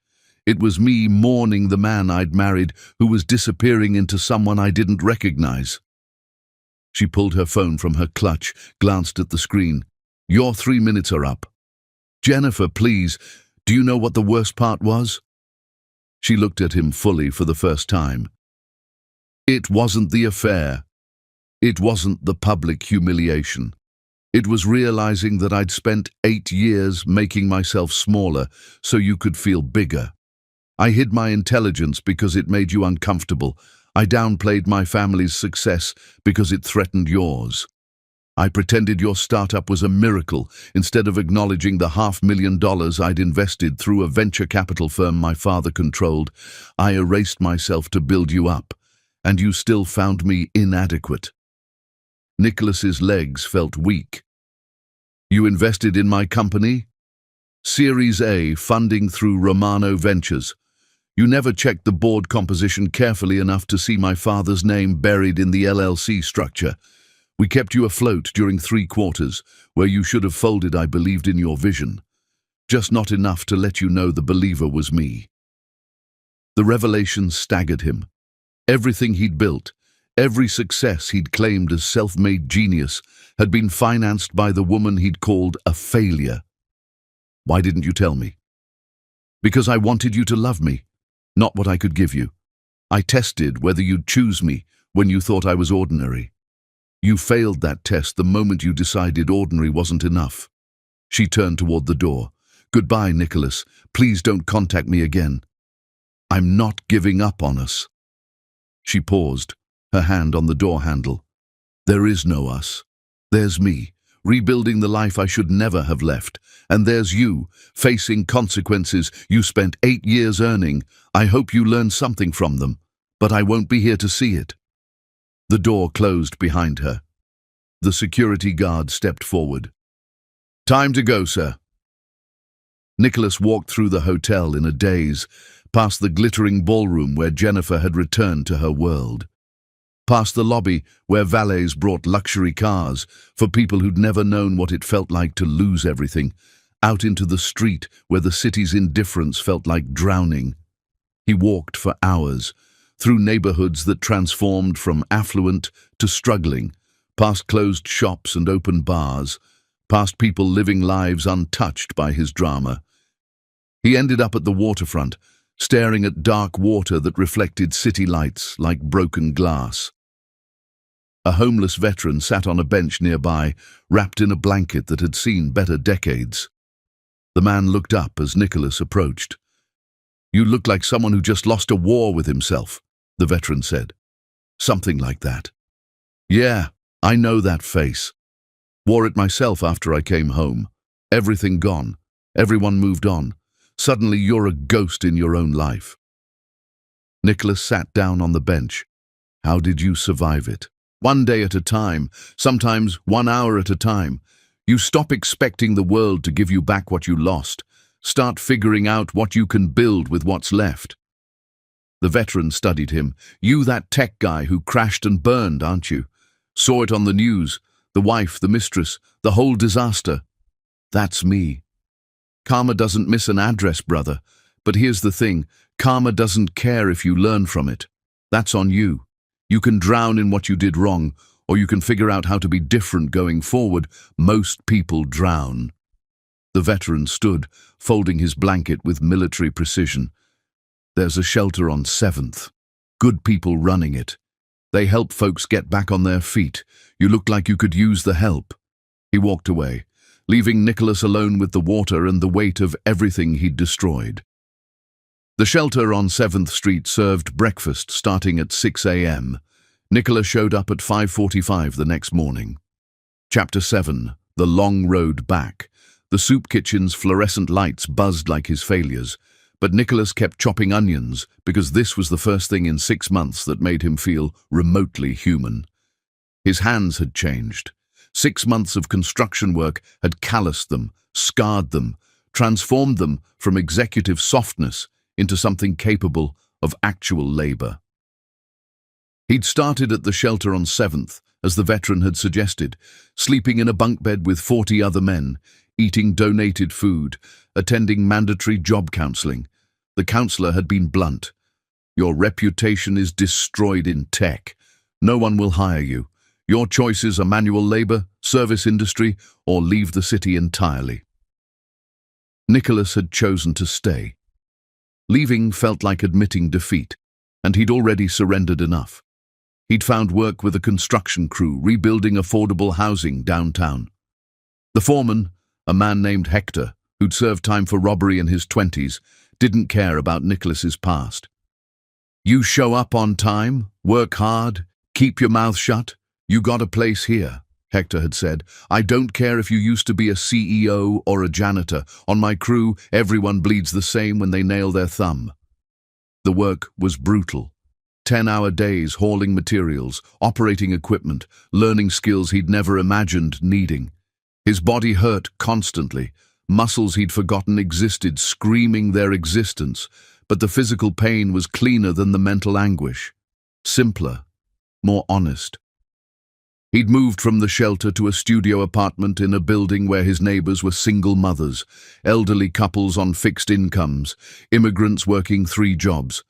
It was me mourning the man I'd married who was disappearing into someone I didn't recognize. She pulled her phone from her clutch, glanced at the screen. Your 3 minutes are up. Jennifer, please, do you know what the worst part was? She looked at him fully for the first time. It wasn't the affair. It wasn't the public humiliation. It was realizing that I'd spent 8 years making myself smaller so you could feel bigger. I hid my intelligence because it made you uncomfortable. I downplayed my family's success because it threatened yours. I pretended your startup was a miracle instead of acknowledging the $500,000 I'd invested through a venture capital firm my father controlled. I erased myself to build you up, and you still found me inadequate. Nicholas's legs felt weak. You invested in my company? Series A, funding through Romano Ventures. You never checked the board composition carefully enough to see my father's name buried in the LLC structure. We kept you afloat during 3 quarters, where you should have folded. I believed in your vision. Just not enough to let you know the believer was me. The revelation staggered him. Everything he'd built, every success he'd claimed as self-made genius, had been financed by the woman he'd called a failure. Why didn't you tell me? Because I wanted you to love me, not what I could give you. I tested whether you'd choose me when you thought I was ordinary. You failed that test the moment you decided ordinary wasn't enough. She turned toward the door. Goodbye, Nicholas. Please don't contact me again. I'm not giving up on us. She paused, her hand on the door handle. There is no us. There's me, rebuilding the life I should never have left. And there's you, facing consequences you spent 8 years earning. I hope you learned something from them, but I won't be here to see it. The door closed behind her. The security guard stepped forward. Time to go, sir. Nicholas walked through the hotel in a daze, past the glittering ballroom where Jennifer had returned to her world. Past the lobby where valets brought luxury cars for people who'd never known what it felt like to lose everything, out into the street where the city's indifference felt like drowning. He walked for hours, through neighborhoods that transformed from affluent to struggling, past closed shops and open bars, past people living lives untouched by his drama. He ended up at the waterfront, staring at dark water that reflected city lights like broken glass. A homeless veteran sat on a bench nearby, wrapped in a blanket that had seen better decades. The man looked up as Nicholas approached. You look like someone who just lost a war with himself, the veteran said. Something like that. Yeah, I know that face. Wore it myself after I came home. Everything gone. Everyone moved on. Suddenly you're a ghost in your own life. Nicholas sat down on the bench. How did you survive it? 1 day at a time, sometimes 1 hour at a time. You stop expecting the world to give you back what you lost. Start figuring out what you can build with what's left. The veteran studied him. You that tech guy who crashed and burned, aren't you? Saw it on the news. The wife, the mistress, the whole disaster. That's me. Karma doesn't miss an address, brother. But here's the thing. Karma doesn't care if you learn from it. That's on you. You can drown in what you did wrong, or you can figure out how to be different going forward. Most people drown. The veteran stood, folding his blanket with military precision. There's a shelter on 7th. Good people running it. They help folks get back on their feet. You look like you could use the help. He walked away, leaving Nicholas alone with the water and the weight of everything he'd destroyed. The shelter on 7th Street served breakfast starting at 6 a.m. Nicholas showed up at 5:45 the next morning. Chapter 7. The Long Road Back. The soup kitchen's fluorescent lights buzzed like his failures, but Nicholas kept chopping onions because this was the first thing in 6 months that made him feel remotely human. His hands had changed. 6 months of construction work had calloused them, scarred them, transformed them from executive softness into something capable of actual labor. He'd started at the shelter on 7th, as the veteran had suggested, sleeping in a bunk bed with 40 other men, eating donated food, attending mandatory job counseling. The counselor had been blunt. Your reputation is destroyed in tech. No one will hire you. Your choices are manual labor, service industry, or leave the city entirely. Nicholas had chosen to stay. Leaving felt like admitting defeat, and he'd already surrendered enough. He'd found work with a construction crew rebuilding affordable housing downtown. The foreman, a man named Hector, who'd served time for robbery in his 20s, didn't care about Nicholas's past. You show up on time, work hard, keep your mouth shut. You got a place here, Hector had said. I don't care if you used to be a CEO or a janitor. On my crew, everyone bleeds the same when they nail their thumb. The work was brutal. 10-hour days hauling materials, operating equipment, learning skills he'd never imagined needing. His body hurt constantly. Muscles he'd forgotten existed, screaming their existence. But the physical pain was cleaner than the mental anguish. Simpler, more honest. He'd moved from the shelter to a studio apartment in a building where his neighbors were single mothers, elderly couples on fixed incomes, immigrants working 3 jobs,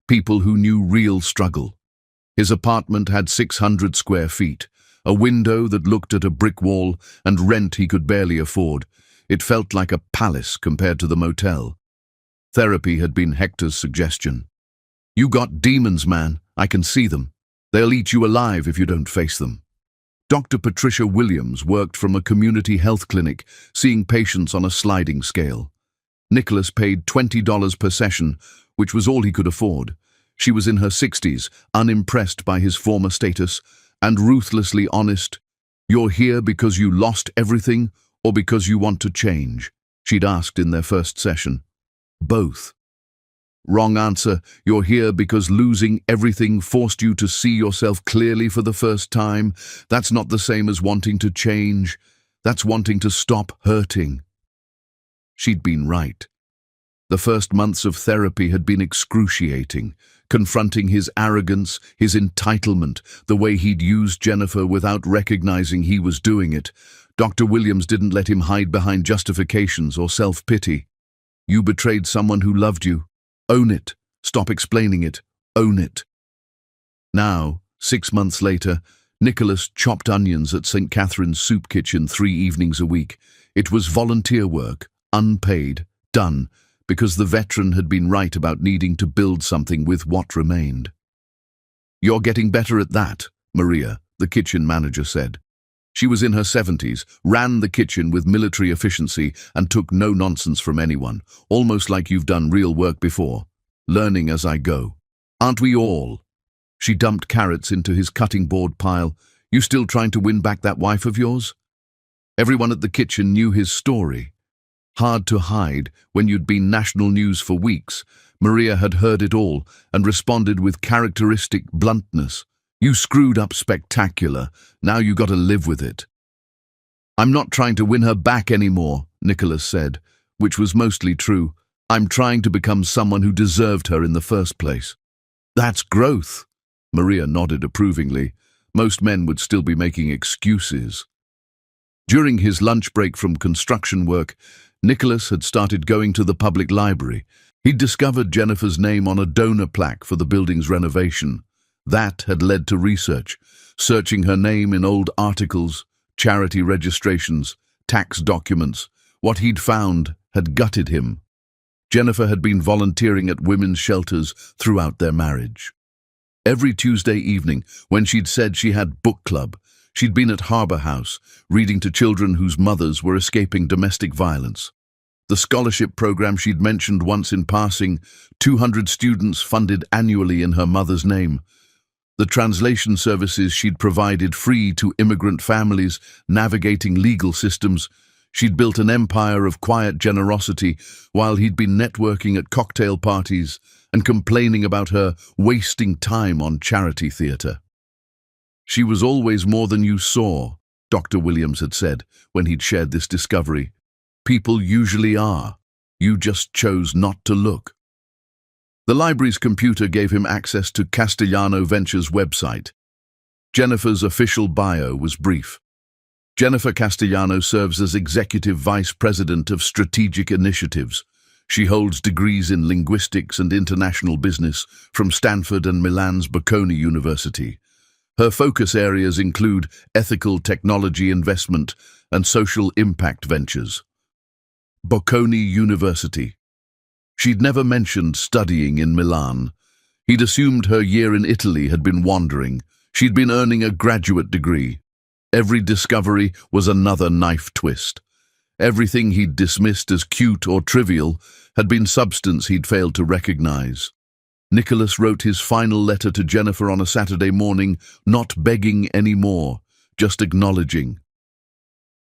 people who knew real struggle. His apartment had 600 square feet, a window that looked at a brick wall, and rent he could barely afford. It felt like a palace compared to the motel. Therapy had been Hector's suggestion. You got demons, man. I can see them. They'll eat you alive if you don't face them. Dr. Patricia Williams worked from a community health clinic, seeing patients on a sliding scale. Nicholas paid $20 per session, which was all he could afford. She was in her 60s, unimpressed by his former status, and ruthlessly honest. You're here because you lost everything or because you want to change? She'd asked in their first session. Both. Wrong answer. You're here because losing everything forced you to see yourself clearly for the first time. That's not the same as wanting to change. That's wanting to stop hurting. She'd been right. The first months of therapy had been excruciating, confronting his arrogance, his entitlement, the way he'd used Jennifer without recognizing he was doing it. Dr. Williams didn't let him hide behind justifications or self-pity. You betrayed someone who loved you. Own it. Stop explaining it. Own it. Now, 6 months later, Nicholas chopped onions at St. Catherine's soup kitchen 3 evenings a week. It was volunteer work, unpaid, done, because the veteran had been right about needing to build something with what remained. You're getting better at that, Maria, the kitchen manager said. She was in her 70s, ran the kitchen with military efficiency, and took no nonsense from anyone, almost like you've done real work before. Learning as I go. Aren't we all? She dumped carrots into his cutting board pile. You still trying to win back that wife of yours? Everyone at the kitchen knew his story. Hard to hide, when you'd been national news for weeks, Maria had heard it all and responded with characteristic bluntness. You screwed up spectacular. Now you got to live with it. I'm not trying to win her back anymore, Nicholas said, which was mostly true. I'm trying to become someone who deserved her in the first place. That's growth. Maria nodded approvingly. Most men would still be making excuses. During his lunch break from construction work, Nicholas had started going to the public library. He'd discovered Jennifer's name on a donor plaque for the building's renovation. That had led to research, searching her name in old articles, charity registrations, tax documents. What he'd found had gutted him. Jennifer had been volunteering at women's shelters throughout their marriage. Every Tuesday evening, when she'd said she had book club, she'd been at Harbour House, reading to children whose mothers were escaping domestic violence. The scholarship program she'd mentioned once in passing, 200 students funded annually in her mother's name. The translation services she'd provided free to immigrant families navigating legal systems. She'd built an empire of quiet generosity while he'd been networking at cocktail parties and complaining about her wasting time on charity theatre. She was always more than you saw, Dr. Williams had said when he'd shared this discovery. People usually are. You just chose not to look. The library's computer gave him access to Castellano Ventures' website. Jennifer's official bio was brief. Jennifer Castellano serves as Executive Vice President of Strategic Initiatives. She holds degrees in linguistics and international business from Stanford and Milan's Bocconi University. Her focus areas include ethical technology investment and social impact ventures. Bocconi University. She'd never mentioned studying in Milan. He'd assumed her year in Italy had been wandering. She'd been earning a graduate degree. Every discovery was another knife twist. Everything he'd dismissed as cute or trivial had been substance he'd failed to recognize. Nicholas wrote his final letter to Jennifer on a Saturday morning, not begging anymore, just acknowledging.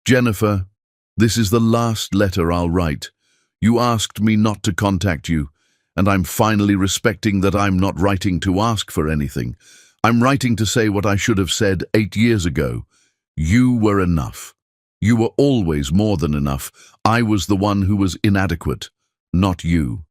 Jennifer, this is the last letter I'll write. You asked me not to contact you, and I'm finally respecting that I'm not writing to ask for anything. I'm writing to say what I should have said 8 years ago. You were enough. You were always more than enough. I was the one who was inadequate, not you.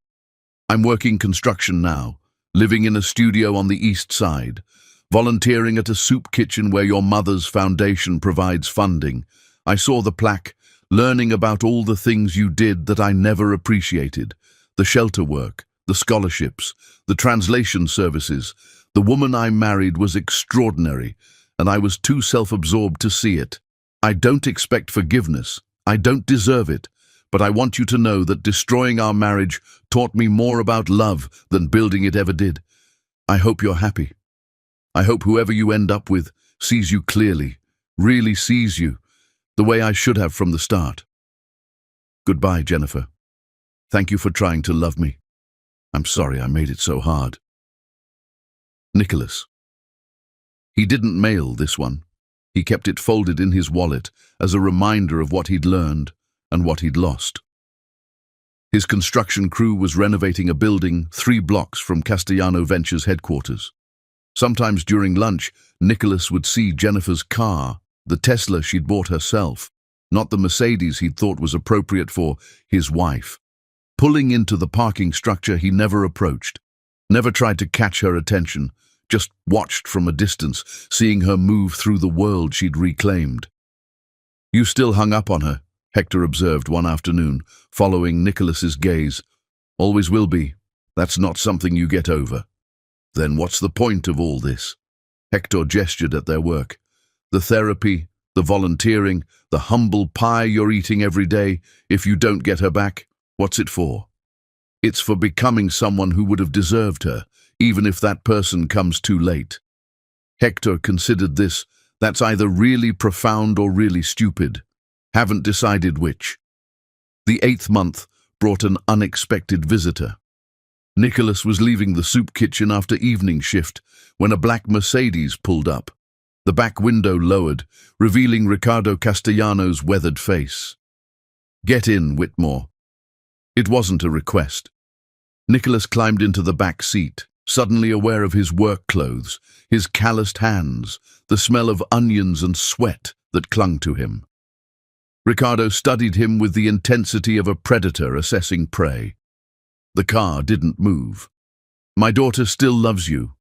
I'm working construction now, living in a studio on the east side, volunteering at a soup kitchen where your mother's foundation provides funding. I saw the plaque, learning about all the things you did that I never appreciated. The shelter work, the scholarships, the translation services. The woman I married was extraordinary, and I was too self-absorbed to see it. I don't expect forgiveness. I don't deserve it. But I want you to know that destroying our marriage taught me more about love than building it ever did. I hope you're happy. I hope whoever you end up with sees you clearly, really sees you, the way I should have from the start. Goodbye, Jennifer. Thank you for trying to love me. I'm sorry I made it so hard. Nicholas. He didn't mail this one. He kept it folded in his wallet as a reminder of what he'd learned and what he'd lost. His construction crew was renovating a building 3 blocks from Castellano Ventures headquarters. Sometimes during lunch, Nicholas would see Jennifer's car, the Tesla she'd bought herself, not the Mercedes he'd thought was appropriate for his wife. Pulling into the parking structure he never approached, never tried to catch her attention, just watched from a distance, seeing her move through the world she'd reclaimed. You still hung up on her, Hector observed one afternoon, following Nicholas's gaze. Always will be. That's not something you get over. Then what's the point of all this? Hector gestured at their work. The therapy, the volunteering, the humble pie you're eating every day. If you don't get her back, what's it for? It's for becoming someone who would have deserved her, even if that person comes too late. Hector considered this. That's either really profound or really stupid. Haven't decided which. The 8th month brought an unexpected visitor. Nicholas was leaving the soup kitchen after evening shift when a black Mercedes pulled up. The back window lowered, revealing Ricardo Castellano's weathered face. Get in, Whitmore. It wasn't a request. Nicholas climbed into the back seat, suddenly aware of his work clothes, his calloused hands, the smell of onions and sweat that clung to him. Ricardo studied him with the intensity of a predator assessing prey. The car didn't move. My daughter still loves you.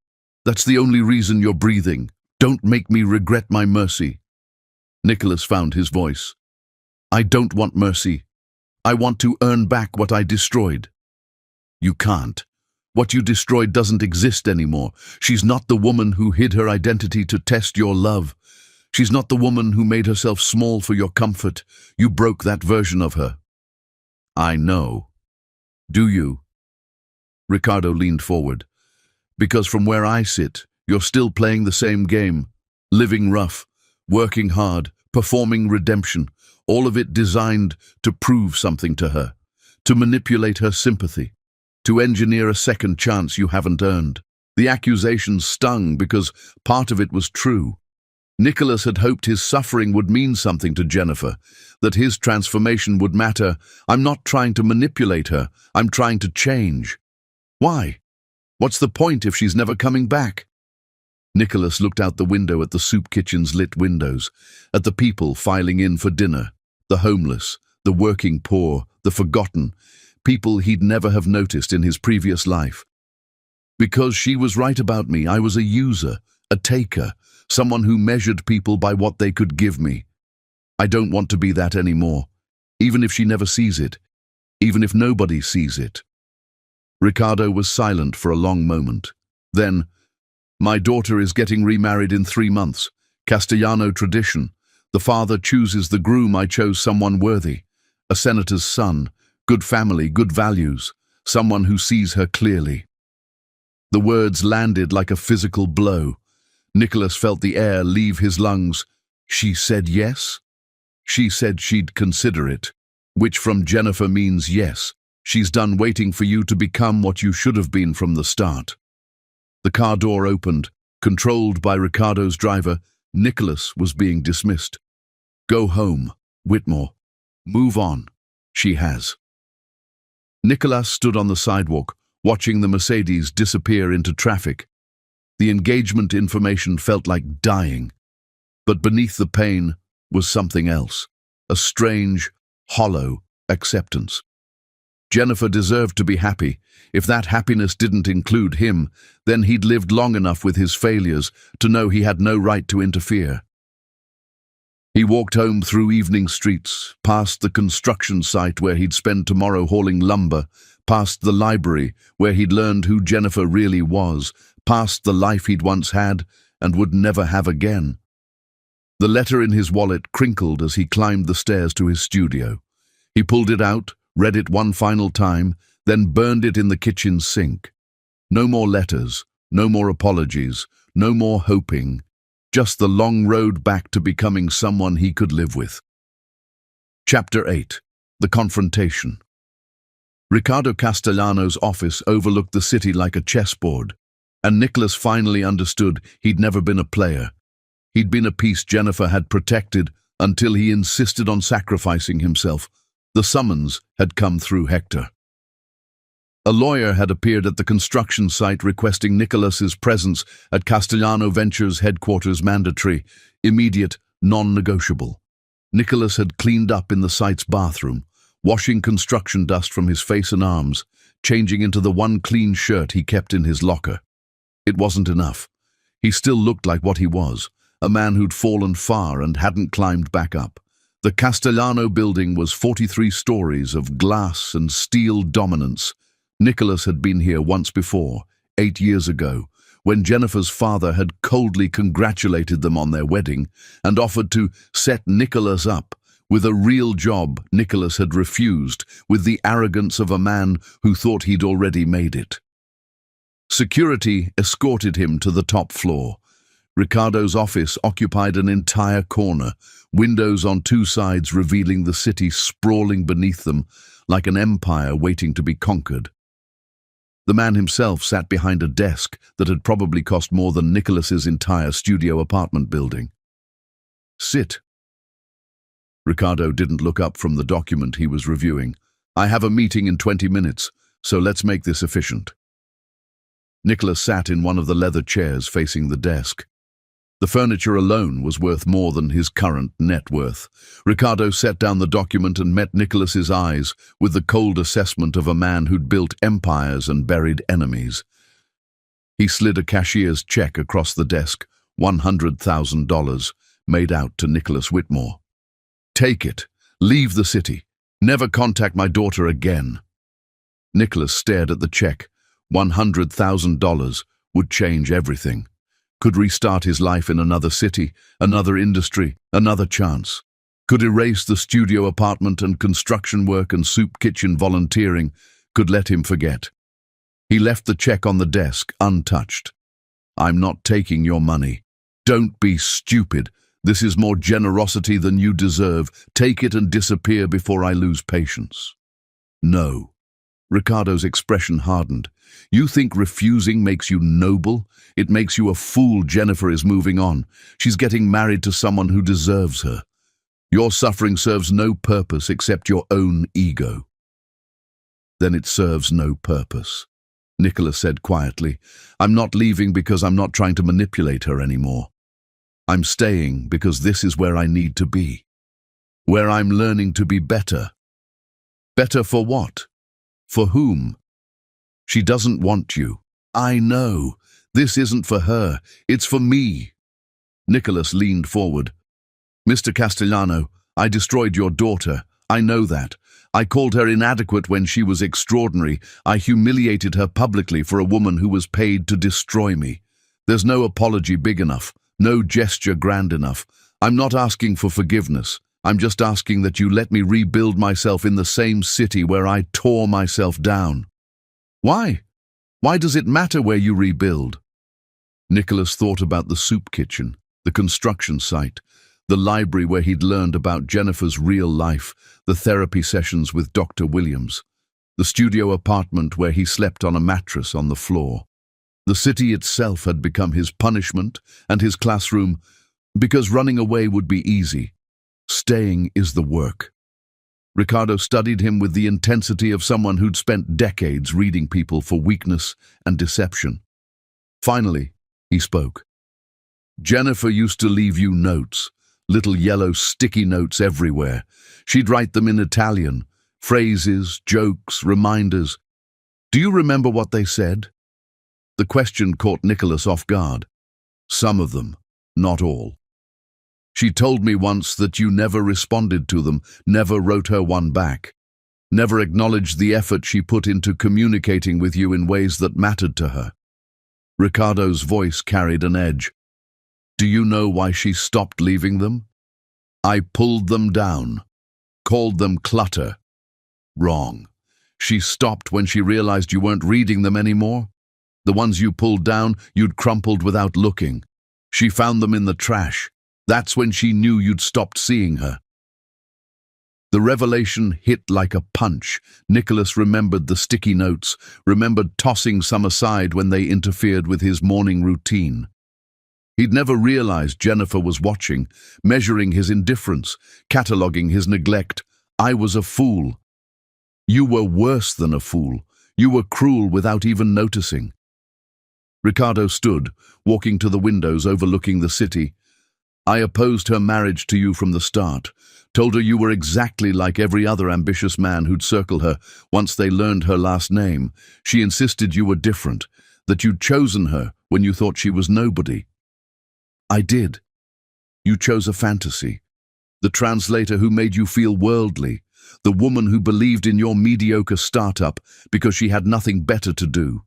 That's the only reason you're breathing. Don't make me regret my mercy. Nicholas found his voice. I don't want mercy. I want to earn back what I destroyed. You can't. What you destroyed doesn't exist anymore. She's not the woman who hid her identity to test your love. She's not the woman who made herself small for your comfort. You broke that version of her. I know. Do you? Ricardo leaned forward. Because from where I sit, you're still playing the same game. Living rough, working hard, performing redemption, all of it designed to prove something to her, to manipulate her sympathy, to engineer a second chance you haven't earned. The accusations stung because part of it was true. Nicholas had hoped his suffering would mean something to Jennifer, that his transformation would matter. I'm not trying to manipulate her. I'm trying to change. Why? What's the point if she's never coming back? Nicholas looked out the window at the soup kitchen's lit windows, at the people filing in for dinner, the homeless, the working poor, the forgotten, people he'd never have noticed in his previous life. Because she was right about me, I was a user, a taker, someone who measured people by what they could give me. I don't want to be that anymore, even if she never sees it, even if nobody sees it. Ricardo was silent for a long moment. Then, my daughter is getting remarried in 3 months. Castellano tradition. The father chooses the groom. I chose someone worthy. A senator's son. Good family, good values. Someone who sees her clearly. The words landed like a physical blow. Nicholas felt the air leave his lungs. She said yes? She said she'd consider it, which from Jennifer means yes. She's done waiting for you to become what you should have been from the start. The car door opened. Controlled by Ricardo's driver, Nicholas was being dismissed. Go home, Whitmore. Move on. She has. Nicholas stood on the sidewalk, watching the Mercedes disappear into traffic. The engagement information felt like dying. But beneath the pain was something else, a strange, hollow acceptance. Jennifer deserved to be happy. If that happiness didn't include him, then he'd lived long enough with his failures to know he had no right to interfere. He walked home through evening streets, past the construction site where he'd spend tomorrow hauling lumber, past the library where he'd learned who Jennifer really was, past the life he'd once had and would never have again. The letter in his wallet crinkled as he climbed the stairs to his studio. He pulled it out, read it one final time, then burned it in the kitchen sink. No more letters, no more apologies, no more hoping, just the long road back to becoming someone he could live with. Chapter 8. The Confrontation. Ricardo Castellano's office overlooked the city like a chessboard, and Nicholas finally understood he'd never been a player. He'd been a piece Jennifer had protected until he insisted on sacrificing himself. The summons had come through Hector. A lawyer had appeared at the construction site requesting Nicholas's presence at Castellano Ventures headquarters mandatory, immediate, non-negotiable. Nicholas had cleaned up in the site's bathroom, washing construction dust from his face and arms, changing into the one clean shirt he kept in his locker. It wasn't enough. He still looked like what he was, a man who'd fallen far and hadn't climbed back up. The Castellano building was 43 stories of glass and steel dominance. Nicholas had been here once before, 8 years ago, when Jennifer's father had coldly congratulated them on their wedding and offered to set Nicholas up with a real job Nicholas had refused with the arrogance of a man who thought he'd already made it. Security escorted him to the top floor. Ricardo's office occupied an entire corner, windows on two sides revealing the city sprawling beneath them like an empire waiting to be conquered. The man himself sat behind a desk that had probably cost more than Nicholas's entire studio apartment building. Sit. Ricardo didn't look up from the document he was reviewing. I have a meeting in 20 minutes, so let's make this efficient. Nicholas sat in one of the leather chairs facing the desk. The furniture alone was worth more than his current net worth. Ricardo set down the document and met Nicholas's eyes with the cold assessment of a man who'd built empires and buried enemies. He slid a cashier's check across the desk, $100,000, made out to Nicholas Whitmore. Take it. Leave the city. Never contact my daughter again. Nicholas stared at the check. $100,000 would change everything. Could restart his life in another city, another industry, another chance. Could erase the studio apartment and construction work and soup kitchen volunteering, could let him forget. He left the check on the desk, untouched. I'm not taking your money. Don't be stupid. This is more generosity than you deserve. Take it and disappear before I lose patience. No. Ricardo's expression hardened. You think refusing makes you noble? It makes you a fool. Jennifer is moving on. She's getting married to someone who deserves her. Your suffering serves no purpose except your own ego. Then it serves no purpose. Nicholas said quietly, I'm not leaving because I'm not trying to manipulate her anymore. I'm staying because this is where I need to be. Where I'm learning to be better. Better for what? For whom? She doesn't want you. I know. This isn't for her. It's for me. Nicholas leaned forward. Mr. Castellano, I destroyed your daughter. I know that. I called her inadequate when she was extraordinary. I humiliated her publicly for a woman who was paid to destroy me. There's no apology big enough. No gesture grand enough. I'm not asking for forgiveness. I'm just asking that you let me rebuild myself in the same city where I tore myself down. Why? Why does it matter where you rebuild? Nicholas thought about the soup kitchen, the construction site, the library where he'd learned about Jennifer's real life, the therapy sessions with Dr. Williams. the studio apartment where he slept on a mattress on the floor. The city itself had become his punishment and his classroom, because running away would be easy. Staying is the work. Ricardo studied him with the intensity of someone who'd spent decades reading people for weakness and deception. Finally, he spoke. Jennifer used to leave you notes, little yellow sticky notes everywhere. She'd write them in Italian, phrases, jokes, reminders. Do you remember what they said? The question caught Nicholas off guard. Some of them, not all. She told me once that you never responded to them, never wrote her one back, never acknowledged the effort she put into communicating with you in ways that mattered to her. Ricardo's voice carried an edge. Do you know why she stopped leaving them? I pulled them down, called them clutter. Wrong. She stopped when she realized you weren't reading them anymore. The ones you pulled down, you'd crumpled without looking. She found them in the trash. That's when she knew you'd stopped seeing her. The revelation hit like a punch. Nicholas remembered the sticky notes, remembered tossing some aside when they interfered with his morning routine. He'd never realized Jennifer was watching, measuring his indifference, cataloguing his neglect. I was a fool. You were worse than a fool. You were cruel without even noticing. Ricardo stood, walking to the windows overlooking the city. I opposed her marriage to you from the start, told her you were exactly like every other ambitious man who'd circle her once they learned her last name. She insisted you were different, that you'd chosen her when you thought she was nobody. I did. You chose a fantasy. The translator who made you feel worldly, the woman who believed in your mediocre startup because she had nothing better to do.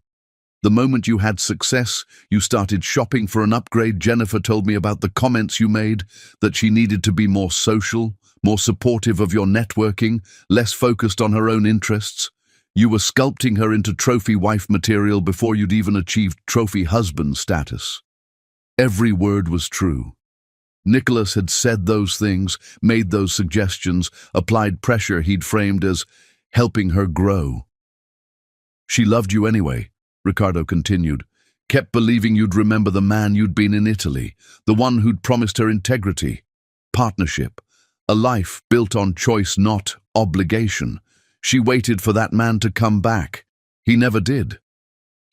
The moment you had success, you started shopping for an upgrade. Jennifer told me about the comments you made, that she needed to be more social, more supportive of your networking, less focused on her own interests. You were sculpting her into trophy wife material before you'd even achieved trophy husband status. Every word was true. Nicholas had said those things, made those suggestions, applied pressure he'd framed as helping her grow. She loved you anyway, Ricardo continued, kept believing you'd remember the man you'd been in Italy, the one who'd promised her integrity, partnership, a life built on choice, not obligation. She waited for that man to come back. He never did.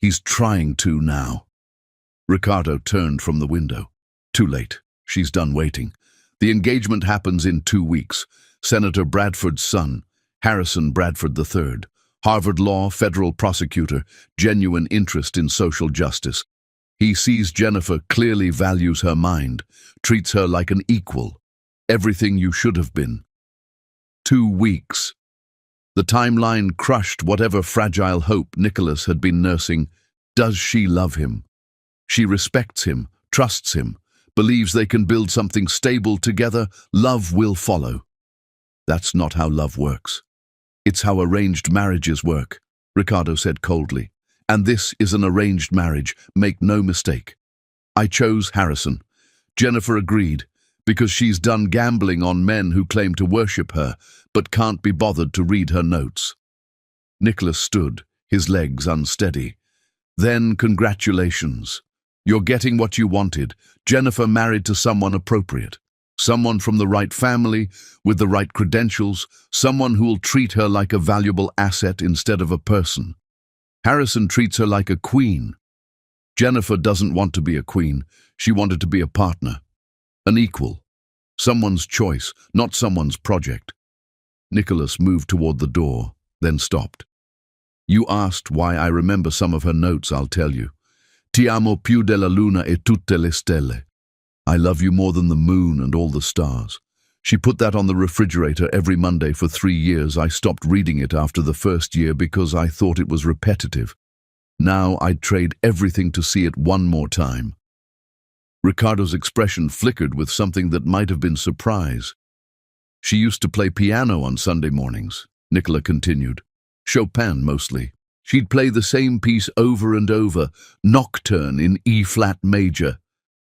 He's trying to now. Ricardo turned from the window. Too late. She's done waiting. The engagement happens in 2 weeks. Senator Bradford's son, Harrison Bradford III. Harvard Law, federal prosecutor, genuine interest in social justice. He sees Jennifer, clearly values her mind, treats her like an equal. Everything you should have been. 2 weeks. The timeline crushed whatever fragile hope Nicholas had been nursing. Does she love him? She respects him, trusts him, believes they can build something stable together. Love will follow. That's not how love works. It's how arranged marriages work, Ricardo said coldly. And this is an arranged marriage, make no mistake. I chose Harrison. Jennifer agreed, because she's done gambling on men who claim to worship her, but can't be bothered to read her notes. Nicholas stood, his legs unsteady. Then congratulations. You're getting what you wanted. Jennifer married to someone appropriate. Someone from the right family, with the right credentials, someone who will treat her like a valuable asset instead of a person. Harrison treats her like a queen. Jennifer doesn't want to be a queen. She wanted to be a partner, an equal, someone's choice, not someone's project. Nicholas moved toward the door, then stopped. You asked why I remember some of her notes, I'll tell you. Ti amo più della luna e tutte le stelle. I love you more than the moon and all the stars. She put that on the refrigerator every Monday for 3 years. I stopped reading it after the first year because I thought it was repetitive. Now I'd trade everything to see it one more time. Ricardo's expression flickered with something that might have been surprise. She used to play piano on Sunday mornings, Nicola continued. Chopin mostly. She'd play the same piece over and over, Nocturne in E-flat major.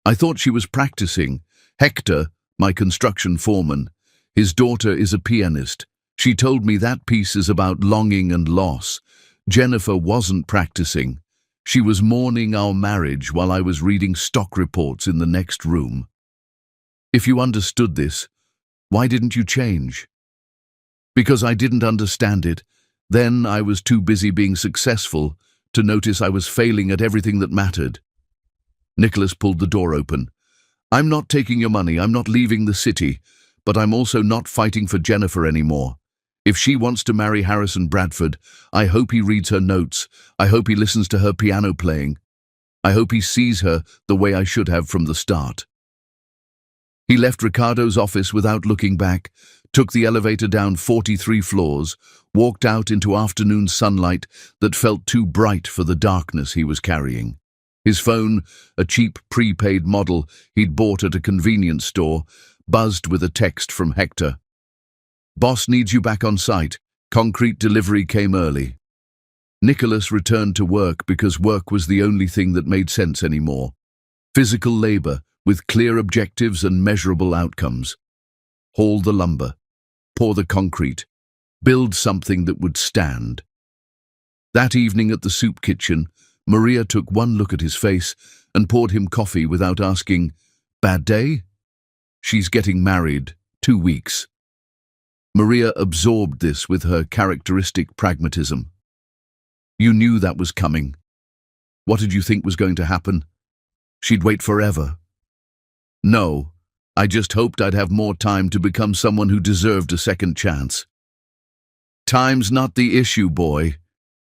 I thought she was practicing. Hector, my construction foreman, his daughter is a pianist. She told me that piece is about longing and loss. Jennifer wasn't practicing. She was mourning our marriage while I was reading stock reports in the next room. If you understood this, why didn't you change? Because I didn't understand it. Then I was too busy being successful to notice I was failing at everything that mattered. Nicholas pulled the door open. I'm not taking your money, I'm not leaving the city, but I'm also not fighting for Jennifer anymore. If she wants to marry Harrison Bradford, I hope he reads her notes. I hope he listens to her piano playing. I hope he sees her the way I should have from the start. He left Ricardo's office without looking back, took the elevator down 43 floors, walked out into afternoon sunlight that felt too bright for the darkness he was carrying. His phone, a cheap prepaid model he'd bought at a convenience store, buzzed with a text from Hector. Boss needs you back on site. Concrete delivery came early. Nicholas returned to work because work was the only thing that made sense anymore. Physical labor with clear objectives and measurable outcomes. Haul the lumber. Pour the concrete. Build something that would stand. That evening at the soup kitchen, Maria took one look at his face and poured him coffee without asking, "Bad day?" "She's getting married. 2 weeks." Maria absorbed this with her characteristic pragmatism. You knew that was coming. What did you think was going to happen? She'd wait forever. No, I just hoped I'd have more time to become someone who deserved a second chance. Time's not the issue, boy.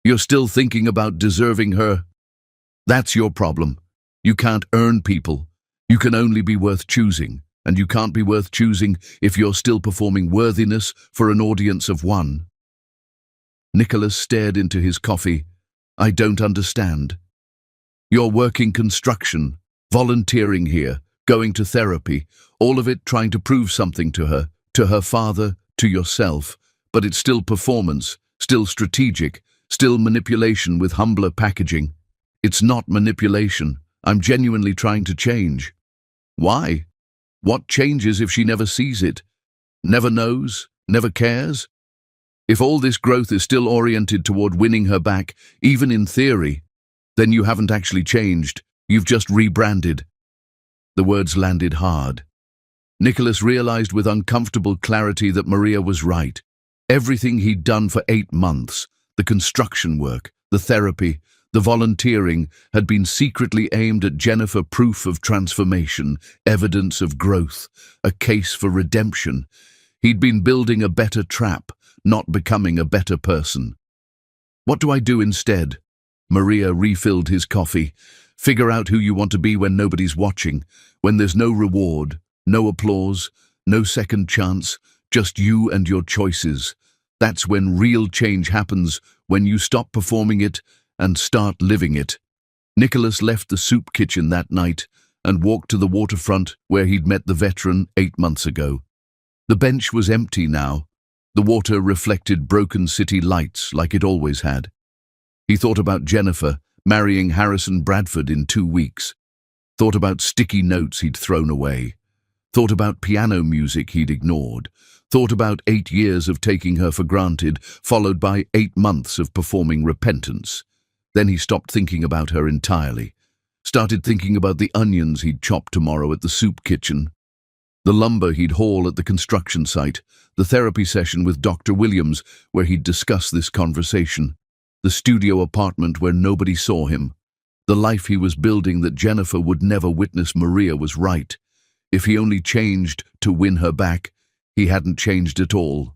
You're still thinking about deserving her. That's your problem. You can't earn people. You can only be worth choosing. And you can't be worth choosing if you're still performing worthiness for an audience of one. Nicholas stared into his coffee. I don't understand. You're working construction, volunteering here, going to therapy, all of it trying to prove something to her father, to yourself, but it's still performance, still strategic, still manipulation with humbler packaging. It's not manipulation. I'm genuinely trying to change. Why? What changes if she never sees it? Never knows? Never cares? If all this growth is still oriented toward winning her back, even in theory, then you haven't actually changed. You've just rebranded. The words landed hard. Nicholas realized with uncomfortable clarity that Maria was right. Everything he'd done for 8 months, the construction work, the therapy, the volunteering, had been secretly aimed at Jennifer, proof of transformation, evidence of growth, a case for redemption. He'd been building a better trap, not becoming a better person. What do I do instead? Maria refilled his coffee. Figure out who you want to be when nobody's watching, when there's no reward, no applause, no second chance, just you and your choices. That's when real change happens, when you stop performing it and start living it. Nicholas left the soup kitchen that night and walked to the waterfront where he'd met the veteran 8 months ago. The bench was empty now. The water reflected broken city lights like it always had. He thought about Jennifer marrying Harrison Bradford in 2 weeks. Thought about sticky notes he'd thrown away. Thought about piano music he'd ignored. Thought about 8 years of taking her for granted, followed by 8 months of performing repentance. Then he stopped thinking about her entirely. Started thinking about the onions he'd chop tomorrow at the soup kitchen, the lumber he'd haul at the construction site, the therapy session with Dr. Williams where he'd discuss this conversation, the studio apartment where nobody saw him. The life he was building that Jennifer would never witness. Maria was right. If he only changed to win her back, he hadn't changed at all.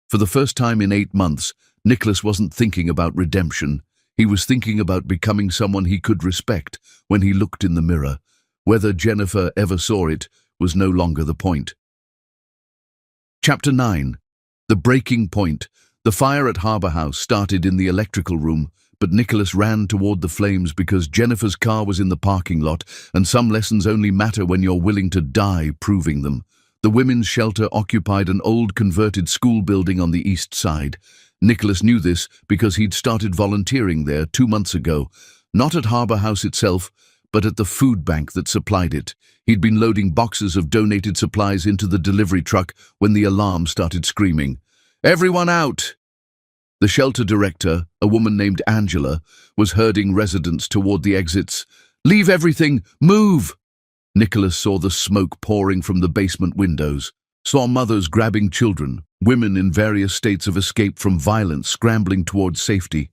For the first time in 8 months, Nicholas wasn't thinking about redemption. He was thinking about becoming someone he could respect when he looked in the mirror. Whether Jennifer ever saw it was no longer the point. Chapter 9. The breaking point. The fire at Harbour House started in the electrical room, but Nicholas ran toward the flames because Jennifer's car was in the parking lot, and some lessons only matter when you're willing to die proving them. The women's shelter occupied an old converted school building on the east side. Nicholas knew this because he'd started volunteering there 2 months ago, not at Harbour House itself, but at the food bank that supplied it. He'd been loading boxes of donated supplies into the delivery truck when the alarm started screaming, "Everyone out!" The shelter director, a woman named Angela, was herding residents toward the exits. "Leave everything! Move!" Nicholas saw the smoke pouring from the basement windows, saw mothers grabbing children, women in various states of escape from violence scrambling towards safety.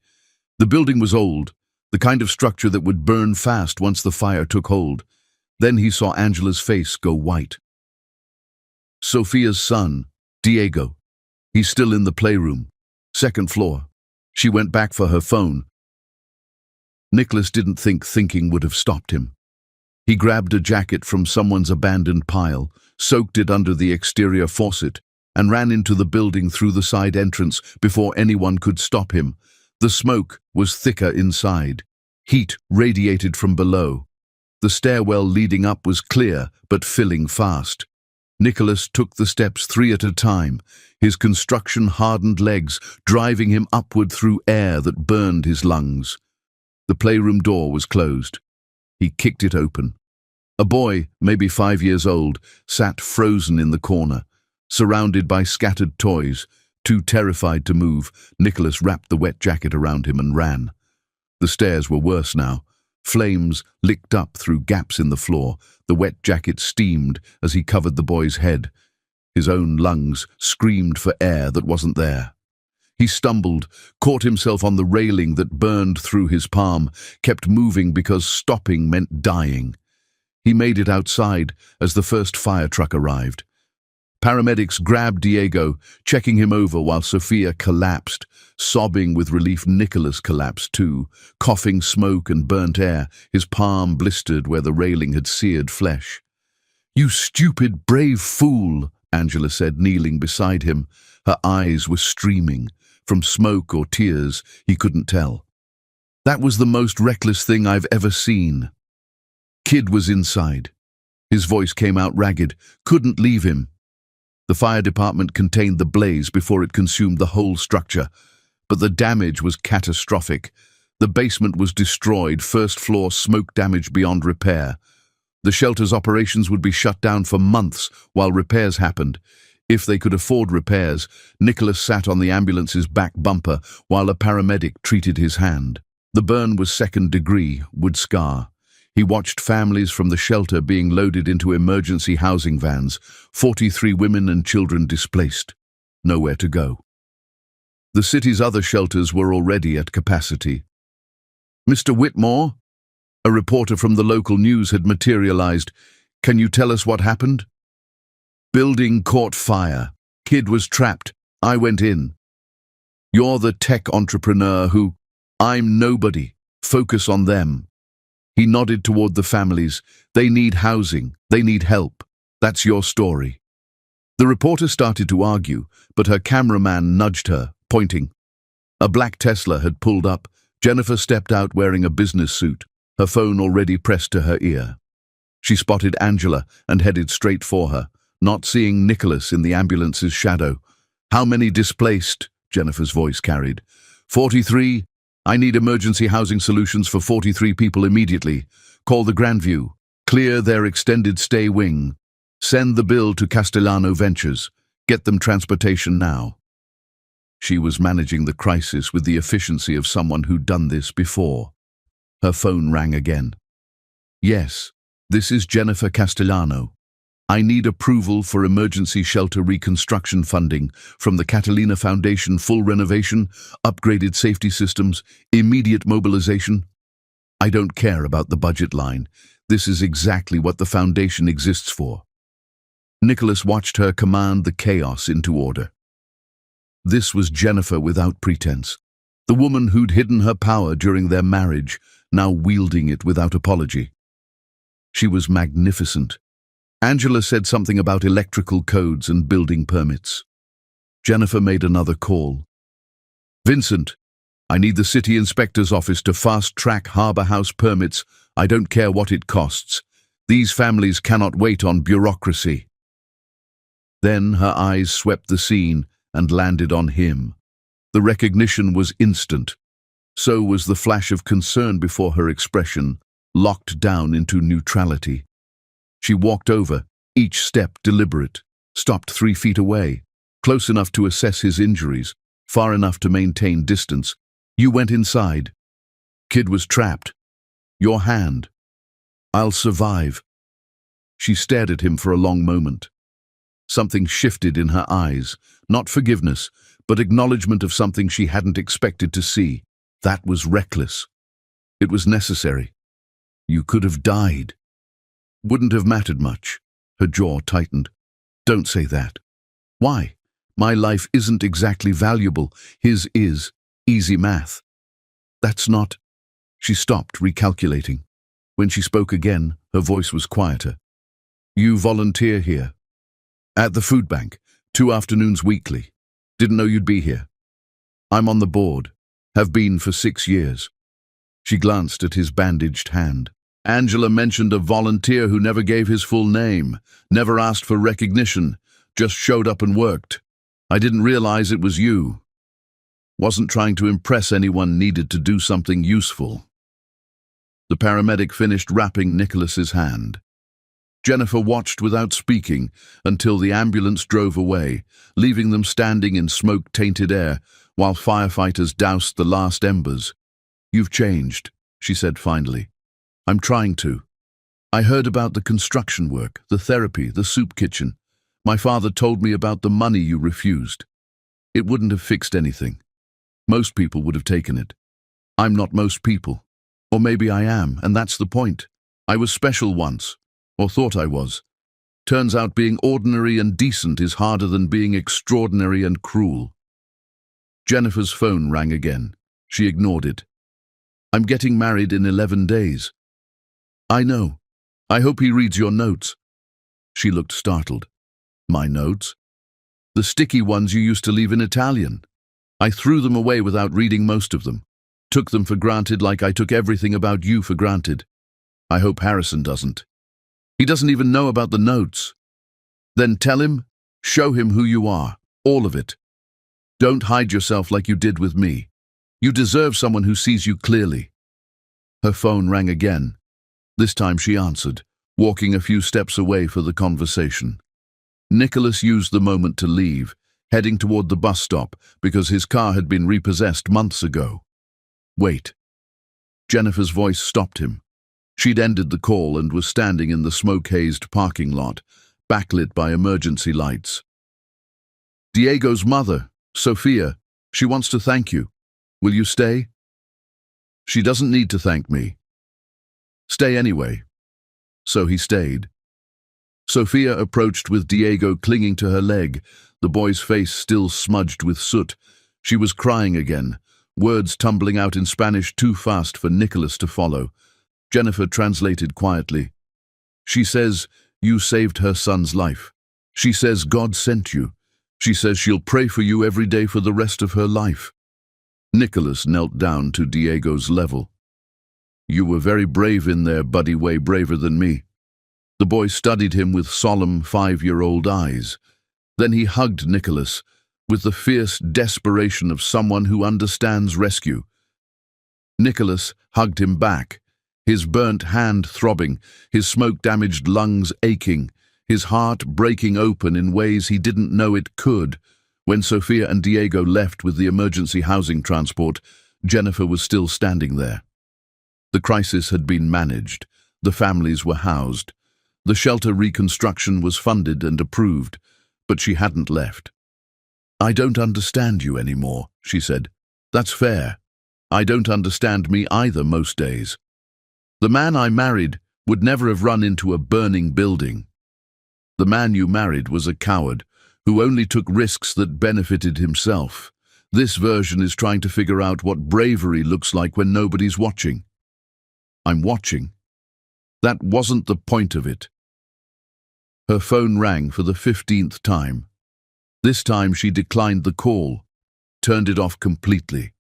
The building was old, the kind of structure that would burn fast once the fire took hold. Then he saw Angela's face go white. Sophia's son, Diego. He's still in the playroom, second floor. She went back for her phone. Nicholas didn't think thinking would have stopped him. He grabbed a jacket from someone's abandoned pile, soaked it under the exterior faucet, and ran into the building through the side entrance before anyone could stop him. The smoke was thicker inside. Heat radiated from below. The stairwell leading up was clear, but filling fast. Nicholas took the steps 3 at a time, his construction-hardened legs driving him upward through air that burned his lungs. The playroom door was closed. He kicked it open. A boy, maybe 5 years old, sat frozen in the corner, surrounded by scattered toys. Too terrified to move, Nicholas wrapped the wet jacket around him and ran. The stairs were worse now. Flames licked up through gaps in the floor. The wet jacket steamed as he covered the boy's head. His own lungs screamed for air that wasn't there. He stumbled, caught himself on the railing that burned through his palm, kept moving because stopping meant dying. He made it outside as the first fire truck arrived. Paramedics grabbed Diego, checking him over while Sophia collapsed. Sobbing with relief, Nicholas collapsed too, coughing smoke and burnt air. His palm blistered where the railing had seared flesh. "You stupid, brave fool," Angela said, kneeling beside him. Her eyes were streaming. From smoke or tears, he couldn't tell. "That was the most reckless thing I've ever seen." Kid was inside. His voice came out ragged. "Couldn't leave him." The fire department contained the blaze before it consumed the whole structure, but the damage was catastrophic. The basement was destroyed, first floor smoke damage beyond repair. The shelter's operations would be shut down for months while repairs happened. If they could afford repairs, Nicholas sat on the ambulance's back bumper while a paramedic treated his hand. The burn was second degree, would scar. He watched families from the shelter being loaded into emergency housing vans, 43 women and children displaced. Nowhere to go. The city's other shelters were already at capacity. "Mr. Whitmore?" A reporter from the local news had materialized. "Can you tell us what happened?" "Building caught fire. Kid was trapped. I went in." "You're the tech entrepreneur who—" "I'm nobody. Focus on them." He nodded toward the families. "They need housing. They need help. That's your story." The reporter started to argue, but her cameraman nudged her, pointing. A black Tesla had pulled up. Jennifer stepped out wearing a business suit, her phone already pressed to her ear. She spotted Angela and headed straight for her, not seeing Nicholas in the ambulance's shadow. "How many displaced?" Jennifer's voice carried. 43. I need emergency housing solutions for 43 people immediately. Call the Grandview. Clear their extended stay wing. Send the bill to Castellano Ventures. Get them transportation now." She was managing the crisis with the efficiency of someone who'd done this before. Her phone rang again. "Yes, this is Jennifer Castellano. I need approval for emergency shelter reconstruction funding from the Catalina Foundation, full renovation, upgraded safety systems, immediate mobilization." "I don't care about the budget line. This is exactly what the foundation exists for." Nicholas watched her command the chaos into order. This was Jennifer without pretense. The woman who'd hidden her power during their marriage, now wielding it without apology. She was magnificent. Angela said something about electrical codes and building permits. Jennifer made another call. "Vincent, I need the city inspector's office to fast-track harbor house permits. I don't care what it costs. These families cannot wait on bureaucracy." Then her eyes swept the scene and landed on him. The recognition was instant. So was the flash of concern before her expression. locked down into neutrality. She walked over, each step deliberate, stopped 3 feet away, close enough to assess his injuries, far enough to maintain distance. You went inside. Kid was trapped. Your hand. I'll survive. She stared at him for a long moment. Something shifted in her eyes, not forgiveness, but acknowledgement of something she hadn't expected to see. That was reckless. It was necessary. You could have died. Wouldn't have mattered much. Her jaw tightened. Don't say that. Why? My life isn't exactly valuable. His is. Easy math. That's not... She stopped, recalculating. When she spoke again, her voice was quieter. You volunteer here. At the food bank, 2 afternoons weekly. Didn't know you'd be here. I'm on the board. Have been for 6 years. She glanced at his bandaged hand. Angela mentioned a volunteer who never gave his full name, never asked for recognition, just showed up and worked. I didn't realize it was you. Wasn't trying to impress anyone, needed to do something useful. The paramedic finished wrapping Nicholas's hand. Jennifer watched without speaking until the ambulance drove away, leaving them standing in smoke-tainted air while firefighters doused the last embers. You've changed, she said finally. I'm trying to. I heard about the construction work, the therapy, the soup kitchen. My father told me about the money you refused. It wouldn't have fixed anything. Most people would have taken it. I'm not most people. Or maybe I am, and that's the point. I was special once, or thought I was. Turns out being ordinary and decent is harder than being extraordinary and cruel. Jennifer's phone rang again. She ignored it. I'm getting married in 11 days. I know. I hope he reads your notes. She looked startled. My notes? The sticky ones you used to leave in Italian. I threw them away without reading most of them. Took them for granted like I took everything about you for granted. I hope Harrison doesn't. He doesn't even know about the notes. Then tell him, show him who you are, all of it. Don't hide yourself like you did with me. You deserve someone who sees you clearly. Her phone rang again. This time she answered, walking a few steps away for the conversation. Nicholas used the moment to leave, heading toward the bus stop because his car had been repossessed months ago. Wait. Jennifer's voice stopped him. She'd ended the call and was standing in the smoke-hazed parking lot, backlit by emergency lights. Diego's mother, Sophia, she wants to thank you. Will you stay? She doesn't need to thank me. Stay anyway. So he stayed. Sophia approached with Diego clinging to her leg, the boy's face still smudged with soot. She was crying again, words tumbling out in Spanish too fast for Nicholas to follow. Jennifer translated quietly. She says you saved her son's life. She says God sent you. She says she'll pray for you every day for the rest of her life. Nicholas knelt down to Diego's level. You were very brave in there, buddy, way braver than me. The boy studied him with solemn 5-year-old eyes. Then he hugged Nicholas with the fierce desperation of someone who understands rescue. Nicholas hugged him back, his burnt hand throbbing, his smoke-damaged lungs aching, his heart breaking open in ways he didn't know it could. When Sophia and Diego left with the emergency housing transport, Jennifer was still standing there. The crisis had been managed. The families were housed. The shelter reconstruction was funded and approved, but she hadn't left. I don't understand you anymore, she said. That's fair. I don't understand me either most days. The man I married would never have run into a burning building. The man you married was a coward who only took risks that benefited himself. This version is trying to figure out what bravery looks like when nobody's watching. I'm watching. That wasn't the point of it. Her phone rang for the 15th time. This time she declined the call, turned it off completely.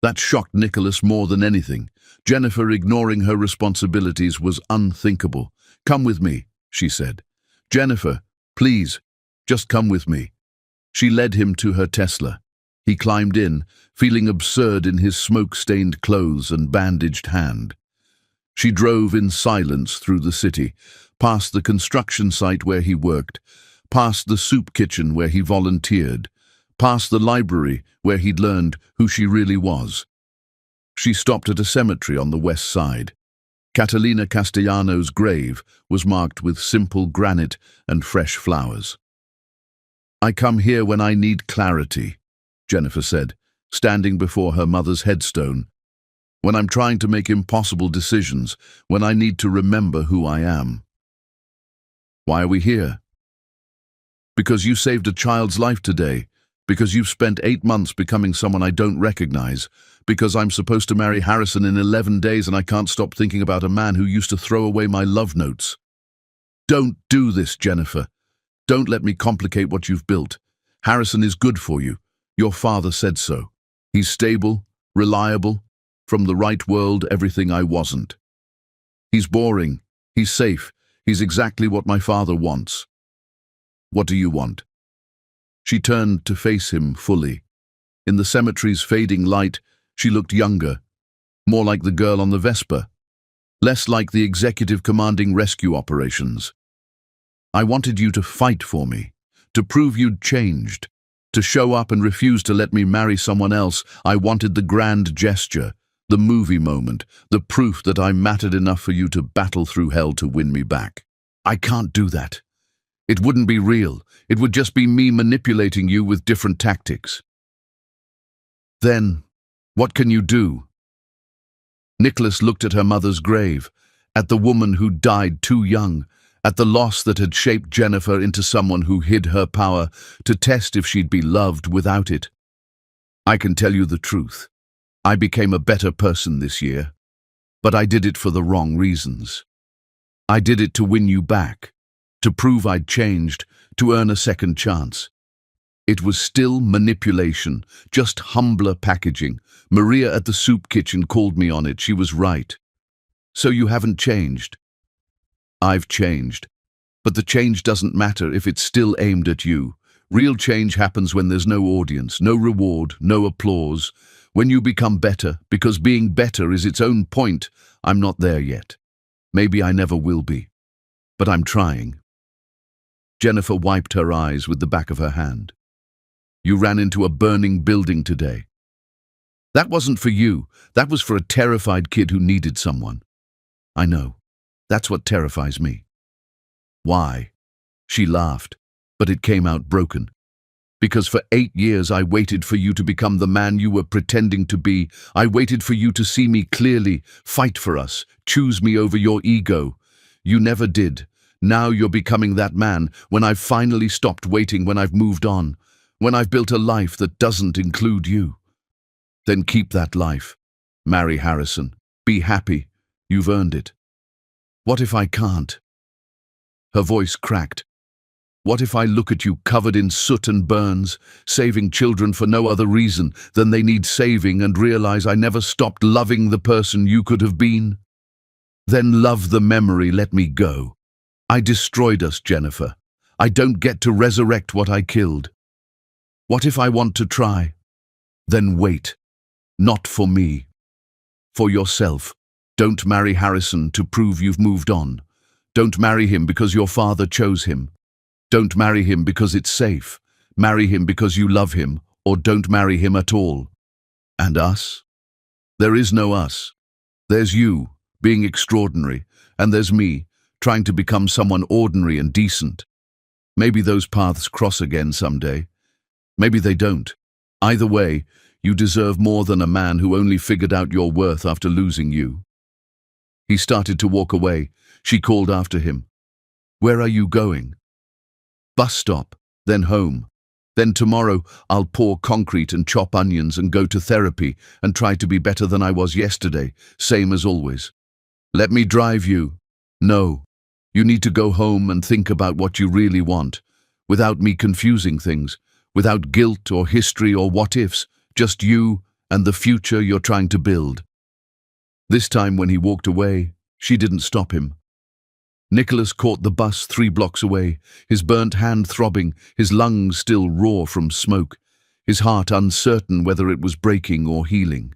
That shocked Nicholas more than anything. Jennifer ignoring her responsibilities was unthinkable. Come with me, she said. Jennifer, please, just come with me. She led him to her Tesla. He climbed in, feeling absurd in his smoke-stained clothes and bandaged hand. She drove in silence through the city, past the construction site where he worked, past the soup kitchen where he volunteered, past the library where he'd learned who she really was. She stopped at a cemetery on the west side. Catalina Castellano's grave was marked with simple granite and fresh flowers. "I come here when I need clarity," Jennifer said, standing before her mother's headstone. "When I'm trying to make impossible decisions, when I need to remember who I am." "Why are we here?" "Because you saved a child's life today. Because you've spent 8 months becoming someone I don't recognize. Because I'm supposed to marry Harrison in 11 days and I can't stop thinking about a man who used to throw away my love notes." "Don't do this, Jennifer. Don't let me complicate what you've built. Harrison is good for you. Your father said so. He's stable, reliable, from the right world, everything I wasn't. He's boring. He's safe. He's exactly what my father wants." "What do you want?" She turned to face him fully. In the cemetery's fading light, she looked younger, more like the girl on the Vespa, less like the executive commanding rescue operations. "I wanted you to fight for me, to prove you'd changed, to show up and refuse to let me marry someone else. I wanted the grand gesture, the movie moment, the proof that I mattered enough for you to battle through hell to win me back. I can't do that. It wouldn't be real. It would just be me manipulating you with different tactics." "Then, what can you do?" Nicholas looked at her mother's grave, at the woman who died too young, at the loss that had shaped Jennifer into someone who hid her power to test if she'd be loved without it. "I can tell you the truth. I became a better person this year, but I did it for the wrong reasons. I did it to win you back, to prove I'd changed, to earn a second chance. It was still manipulation, just humbler packaging. Maria at the soup kitchen called me on it. She was right. So you haven't changed." "I've changed. But the change doesn't matter if it's still aimed at you. Real change happens when there's no audience, no reward, no applause. When you become better, because being better is its own point. I'm not there yet. Maybe I never will be. But I'm trying." Jennifer wiped her eyes with the back of her hand. "You ran into a burning building today. That wasn't for you. That was for a terrified kid who needed someone." "I know. That's what terrifies me." "Why?" She laughed, but it came out broken. "Because for 8 years I waited for you to become the man you were pretending to be. I waited for you to see me clearly, fight for us, choose me over your ego. You never did. Now you're becoming that man, when I've finally stopped waiting, when I've moved on, when I've built a life that doesn't include you. Then keep that life. Marry Harrison. Be happy. You've earned it." "What if I can't?" Her voice cracked. "What if I look at you covered in soot and burns, saving children for no other reason than they need saving, and realize I never stopped loving the person you could have been? Then love the memory, let me go. I destroyed us, Jennifer. I don't get to resurrect what I killed. What if I want to try? Then wait. Not for me. For yourself. Don't marry Harrison to prove you've moved on. Don't marry him because your father chose him. Don't marry him because it's safe. Marry him because you love him, or don't marry him at all. And us? There is no us. There's you, being extraordinary, and there's me, trying to become someone ordinary and decent. Maybe those paths cross again someday. Maybe they don't. Either way, you deserve more than a man who only figured out your worth after losing you." He started to walk away. She called after him. "Where are you going?" "Bus stop, then home. Then tomorrow I'll pour concrete and chop onions and go to therapy and try to be better than I was yesterday, same as always." "Let me drive you." "No. You need to go home and think about what you really want, without me confusing things, without guilt or history or what-ifs, just you and the future you're trying to build." This time when he walked away, she didn't stop him. Nicholas caught the bus 3 blocks away, his burnt hand throbbing, his lungs still raw from smoke, his heart uncertain whether it was breaking or healing.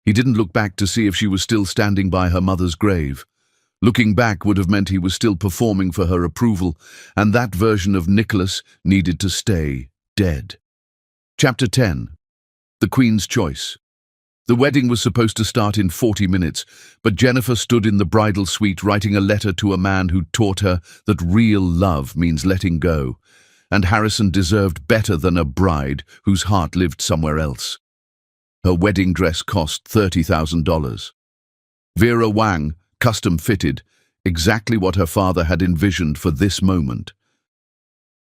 He didn't look back to see if she was still standing by her mother's grave. Looking back would have meant he was still performing for her approval, and that version of Nicholas needed to stay dead. Chapter 10. The Queen's Choice. The wedding was supposed to start in 40 minutes, but Jennifer stood in the bridal suite writing a letter to a man who taught her that real love means letting go, and Harrison deserved better than a bride whose heart lived somewhere else. Her wedding dress cost $30,000. Vera Wang, custom-fitted, exactly what her father had envisioned for this moment.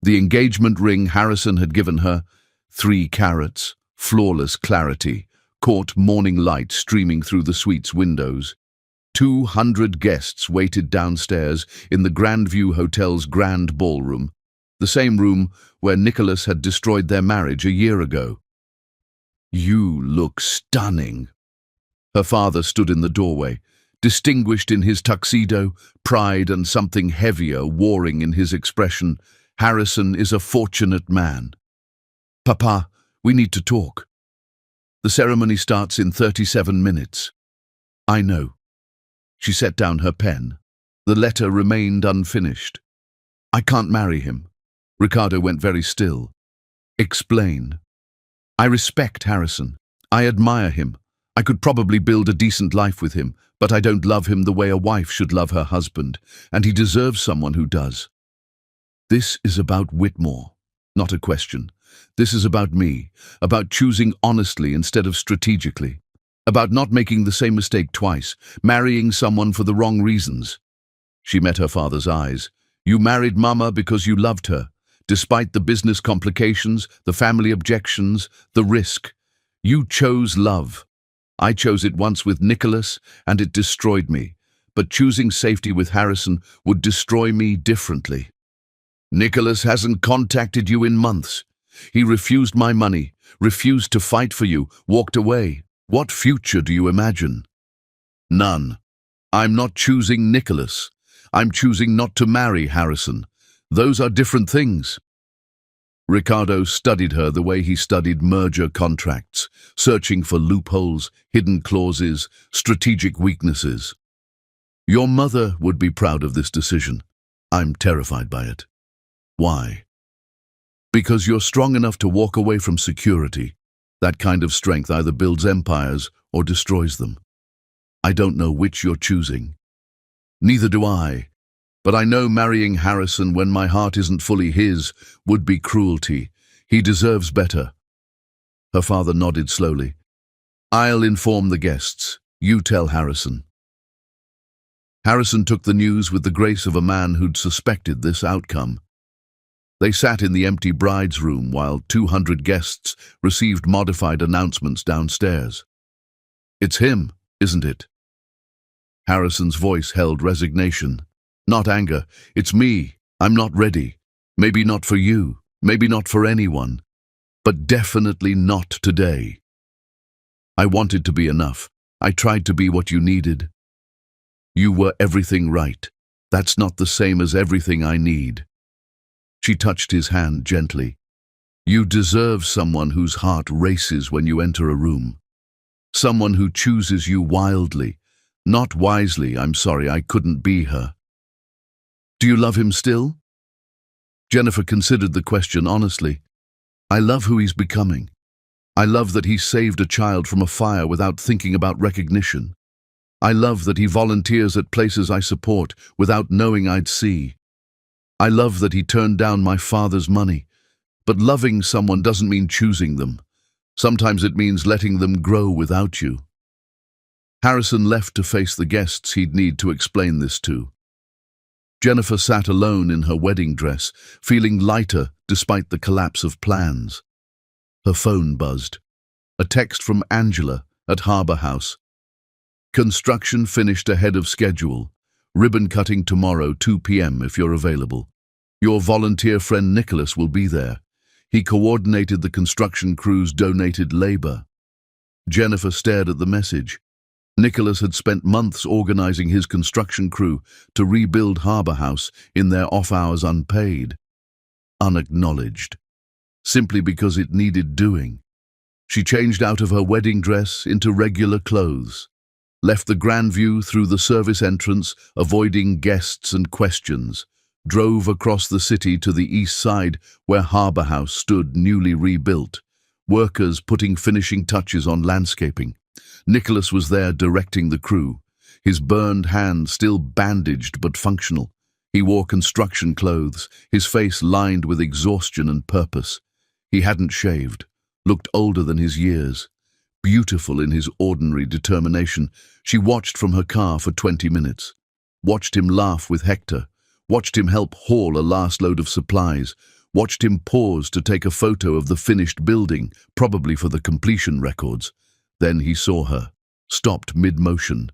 The engagement ring Harrison had given her, 3 carats, flawless clarity, caught morning light streaming through the suite's windows. 200 guests waited downstairs in the Grandview Hotel's grand ballroom, the same room where Nicholas had destroyed their marriage a year ago. "You look stunning." Her father stood in the doorway, distinguished in his tuxedo, pride and something heavier warring in his expression. "Harrison is a fortunate man." "Papa, we need to talk." "The ceremony starts in 37 minutes. "I know." She set down her pen. The letter remained unfinished. "I can't marry him." Ricardo went very still. "Explain." "I respect Harrison. I admire him. I could probably build a decent life with him, but I don't love him the way a wife should love her husband, and he deserves someone who does." "This is about Whitmore, not a question. This is about me, about choosing honestly instead of strategically, about not making the same mistake twice, marrying someone for the wrong reasons." She met her father's eyes. "You married Mama because you loved her, despite the business complications, the family objections, the risk. You chose love. I chose it once with Nicholas, and it destroyed me, but choosing safety with Harrison would destroy me differently. Nicholas hasn't contacted you in months. He refused my money, refused to fight for you, walked away. What future do you imagine?" "None. I'm not choosing Nicholas. I'm choosing not to marry Harrison. Those are different things." Ricardo studied her the way he studied merger contracts, searching for loopholes, hidden clauses, strategic weaknesses. "Your mother would be proud of this decision. I'm terrified by it." "Why?" "Because you're strong enough to walk away from security. That kind of strength either builds empires or destroys them. I don't know which you're choosing." "Neither do I. But I know marrying Harrison when my heart isn't fully his would be cruelty. He deserves better." Her father nodded slowly. "I'll inform the guests. You tell Harrison." Harrison took the news with the grace of a man who'd suspected this outcome. They sat in the empty bride's room while 200 guests received modified announcements downstairs. "It's him, isn't it?" Harrison's voice held resignation. "Not anger. It's me. I'm not ready. Maybe not for you. Maybe not for anyone. But definitely not today. I wanted to be enough. I tried to be what you needed. You were everything right. That's not the same as everything I need." She touched his hand gently. "You deserve someone whose heart races when you enter a room. Someone who chooses you wildly, not wisely. I'm sorry, I couldn't be her." "Do you love him still?" Jennifer considered the question honestly. "I love who he's becoming. I love that he saved a child from a fire without thinking about recognition. I love that he volunteers at places I support without knowing I'd see. I love that he turned down my father's money. But loving someone doesn't mean choosing them. Sometimes it means letting them grow without you." Harrison left to face the guests he'd need to explain this to. Jennifer sat alone in her wedding dress, feeling lighter despite the collapse of plans. Her phone buzzed. A text from Angela at Harbour House. "Construction finished ahead of schedule. Ribbon cutting tomorrow, 2 p.m. if you're available. Your volunteer friend Nicholas will be there. He coordinated the construction crew's donated labor." Jennifer stared at the message. Nicholas had spent months organizing his construction crew to rebuild Harbour House in their off-hours unpaid. Unacknowledged. Simply because it needed doing. She changed out of her wedding dress into regular clothes, left the grand view through the service entrance, avoiding guests and questions, drove across the city to the east side where Harbour House stood newly rebuilt, workers putting finishing touches on landscaping. Nicholas was there directing the crew, his burned hand still bandaged but functional. He wore construction clothes, his face lined with exhaustion and purpose. He hadn't shaved, looked older than his years. Beautiful in his ordinary determination, she watched from her car for 20 minutes, watched him laugh with Hector, watched him help haul a last load of supplies, watched him pause to take a photo of the finished building, probably for the completion records. Then he saw her, stopped mid-motion.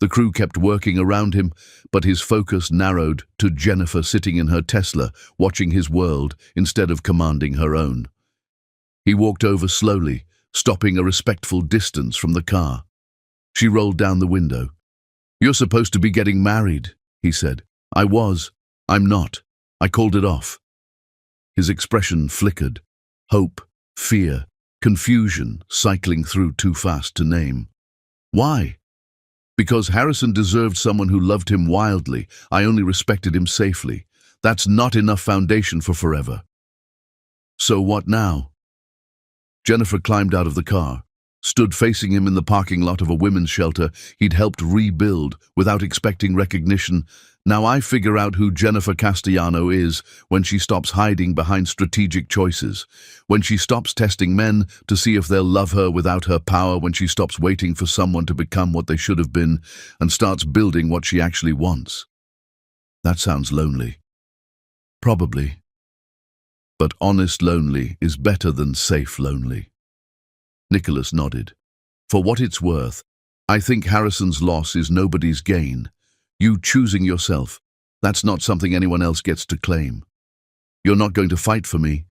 The crew kept working around him, but his focus narrowed to Jennifer sitting in her Tesla, watching his world instead of commanding her own. He walked over slowly, stopping a respectful distance from the car. She rolled down the window. "You're supposed to be getting married," he said. "I was. I'm not. I called it off." His expression flickered. Hope, fear, confusion cycling through too fast to name. "Why?" "Because Harrison deserved someone who loved him wildly. I only respected him safely. That's not enough foundation for forever." "So what now?" Jennifer climbed out of the car, stood facing him in the parking lot of a women's shelter he'd helped rebuild without expecting recognition. "Now I figure out who Jennifer Castellano is when she stops hiding behind strategic choices, when she stops testing men to see if they'll love her without her power, when she stops waiting for someone to become what they should have been and starts building what she actually wants." That sounds lonely. Probably. But honest lonely is better than safe lonely. Nicholas nodded. "For what it's worth, I think Harrison's loss is nobody's gain. You choosing yourself, that's not something anyone else gets to claim. You're not going to fight for me?"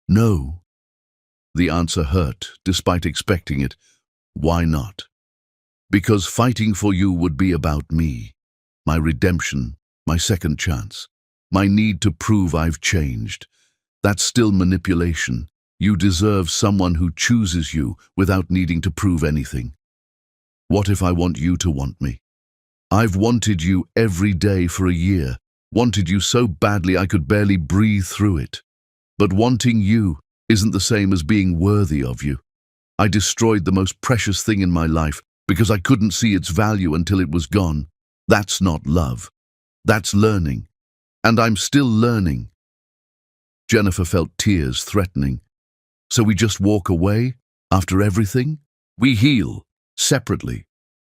"No." The answer hurt, despite expecting it. "Why not?" "Because fighting for you would be about me, my redemption, my second chance, my need to prove I've changed. That's still manipulation. You deserve someone who chooses you without needing to prove anything. What if I want you to want me? I've wanted you every day for a year, wanted you so badly I could barely breathe through it. But wanting you isn't the same as being worthy of you. I destroyed the most precious thing in my life because I couldn't see its value until it was gone. That's not love. That's learning. And I'm still learning." Jennifer felt tears threatening. "So we just walk away after everything? We heal, separately.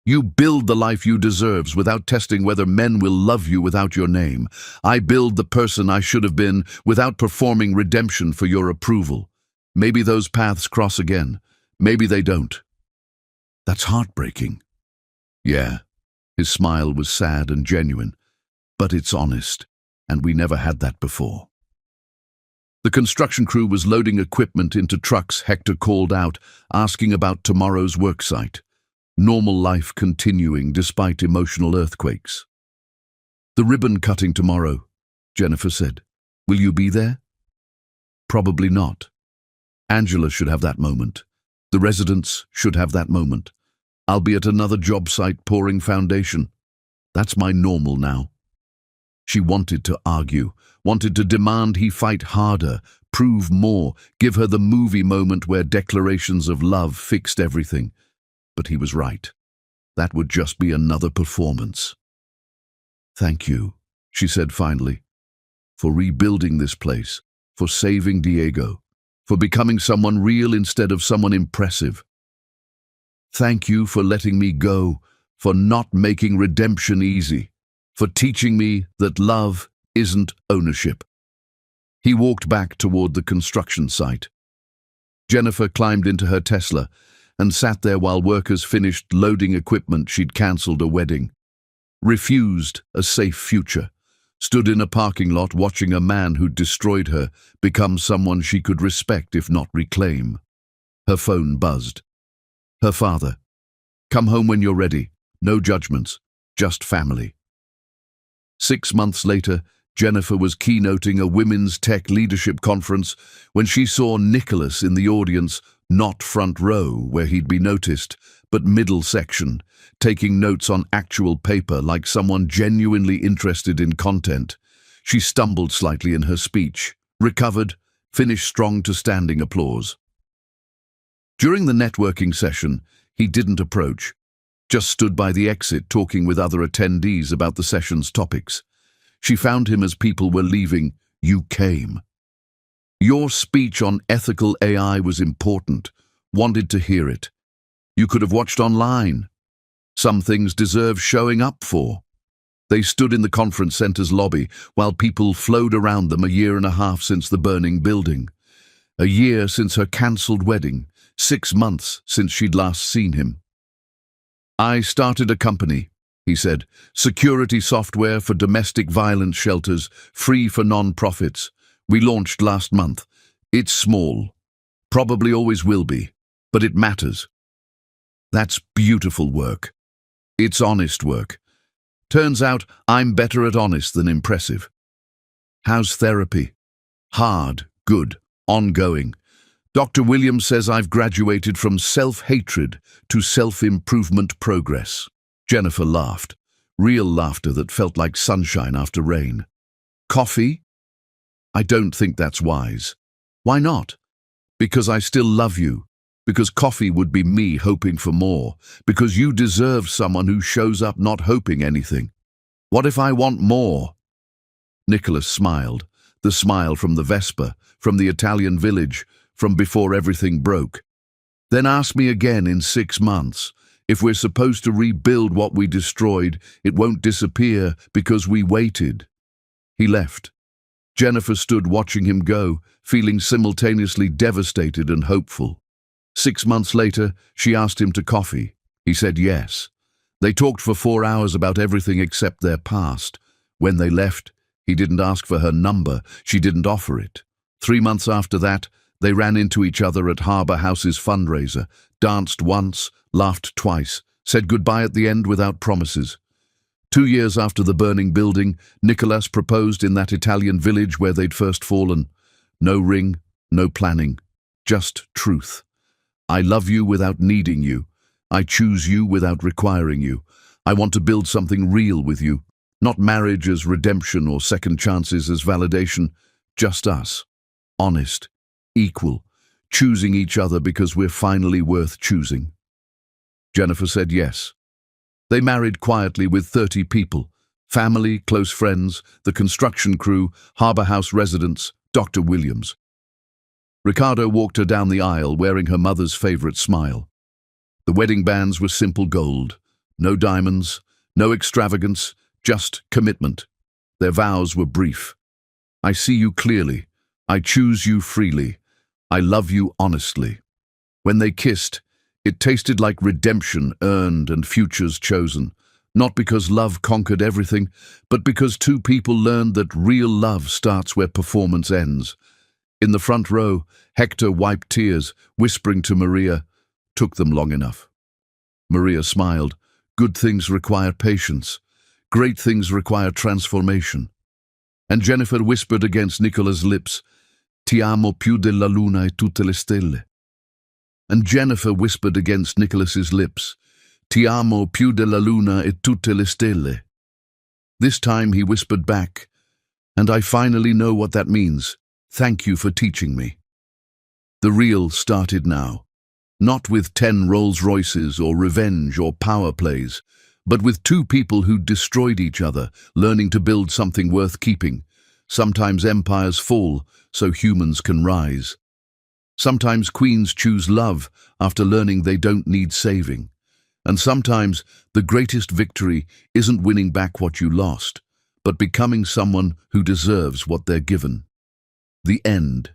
You build the life you deserve without testing whether men will love you without your name. I build the person I should have been without performing redemption for your approval. Maybe those paths cross again. Maybe they don't." "That's heartbreaking." "Yeah." His smile was sad and genuine. "But it's honest, and we never had that before." The construction crew was loading equipment into trucks. Hector called out, asking about tomorrow's worksite. Normal life continuing despite emotional earthquakes. "The ribbon cutting tomorrow," Jennifer said. "Will you be there?" "Probably not. Angela should have that moment. The residents should have that moment. I'll be at another job site pouring foundation. That's my normal now." She wanted to argue, wanted to demand he fight harder, prove more, give her the movie moment where declarations of love fixed everything. But he was right. That would just be another performance. "Thank you," she said finally, "for rebuilding this place, for saving Diego, for becoming someone real instead of someone impressive. Thank you for letting me go, for not making redemption easy, for teaching me that love isn't ownership." He walked back toward the construction site. Jennifer climbed into her Tesla and sat there while workers finished loading equipment she'd cancelled a wedding. Refused a safe future. Stood in a parking lot watching a man who'd destroyed her become someone she could respect if not reclaim. Her phone buzzed. Her father. "Come home when you're ready. No judgments. Just family." 6 months later, Jennifer was keynoting a women's tech leadership conference when she saw Nicholas in the audience, Not front row, where he'd be noticed, but middle section, taking notes on actual paper like someone genuinely interested in content. She stumbled slightly in her speech, recovered, finished strong to standing applause. During the networking session, he didn't approach, just stood by the exit talking with other attendees about the session's topics. She found him as people were leaving. You came. Your speech on ethical AI was important. Wanted to hear it. You could have watched online. Some things deserve showing up for. They stood in the conference center's lobby while people flowed around them. A year and a half since the burning building. A year since her cancelled wedding. 6 months since she'd last seen him. I started a company, he said, security software for domestic violence shelters, free for non-profits. We launched last month. It's small. Probably always will be. But it matters. That's beautiful work. It's honest work. Turns out I'm better at honest than impressive. How's therapy? Hard, good, ongoing. Dr. Williams says I've graduated from self-hatred to self-improvement progress. Jennifer laughed. Real laughter that felt like sunshine after rain. Coffee? I don't think that's wise. Why not? Because I still love you. Because coffee would be me hoping for more. Because you deserve someone who shows up not hoping anything. What if I want more? Nicholas smiled. The smile from the Vespa, from the Italian village, from before everything broke. Then ask me again in 6 months. If we're supposed to rebuild what we destroyed, it won't disappear because we waited. He left. Jennifer stood watching him go, feeling simultaneously devastated and hopeful. 6 months later, she asked him to coffee. He said yes. They talked for 4 hours about everything except their past. When they left, he didn't ask for her number. She didn't offer it. 3 months after that, they ran into each other at Harbour House's fundraiser, danced once, laughed twice, said goodbye at the end without promises. 2 years after the burning building, Nicholas proposed in that Italian village where they'd first fallen. No ring, no planning, just truth. I love you without needing you. I choose you without requiring you. I want to build something real with you. Not marriage as redemption or second chances as validation. Just us. Honest. Equal. Choosing each other because we're finally worth choosing. Jennifer said yes. They married quietly with 30 people. Family, close friends, the construction crew, Harbour House residents, Dr. Williams. Ricardo walked her down the aisle wearing her mother's favorite smile. The wedding bands were simple gold. No diamonds, no extravagance, just commitment. Their vows were brief. I see you clearly. I choose you freely. I love you honestly. When they kissed, it tasted like redemption earned and futures chosen. Not because love conquered everything, but because two people learned that real love starts where performance ends. In the front row, Hector wiped tears, whispering to Maria, "Took them long enough." Maria smiled. Good things require patience. Great things require transformation. And Jennifer whispered against Nicola's lips, "Ti amo più della luna e tutte le stelle." And Jennifer whispered against Nicholas's lips, "Ti amo più della luna e tutte le stelle." This time he whispered back, "And I finally know what that means. Thank you for teaching me." The real started now. Not with 10 Rolls-Royces or revenge or power plays, but with 2 people who destroyed each other, learning to build something worth keeping. Sometimes empires fall, so humans can rise. Sometimes queens choose love after learning they don't need saving. And sometimes the greatest victory isn't winning back what you lost, but becoming someone who deserves what they're given. The end.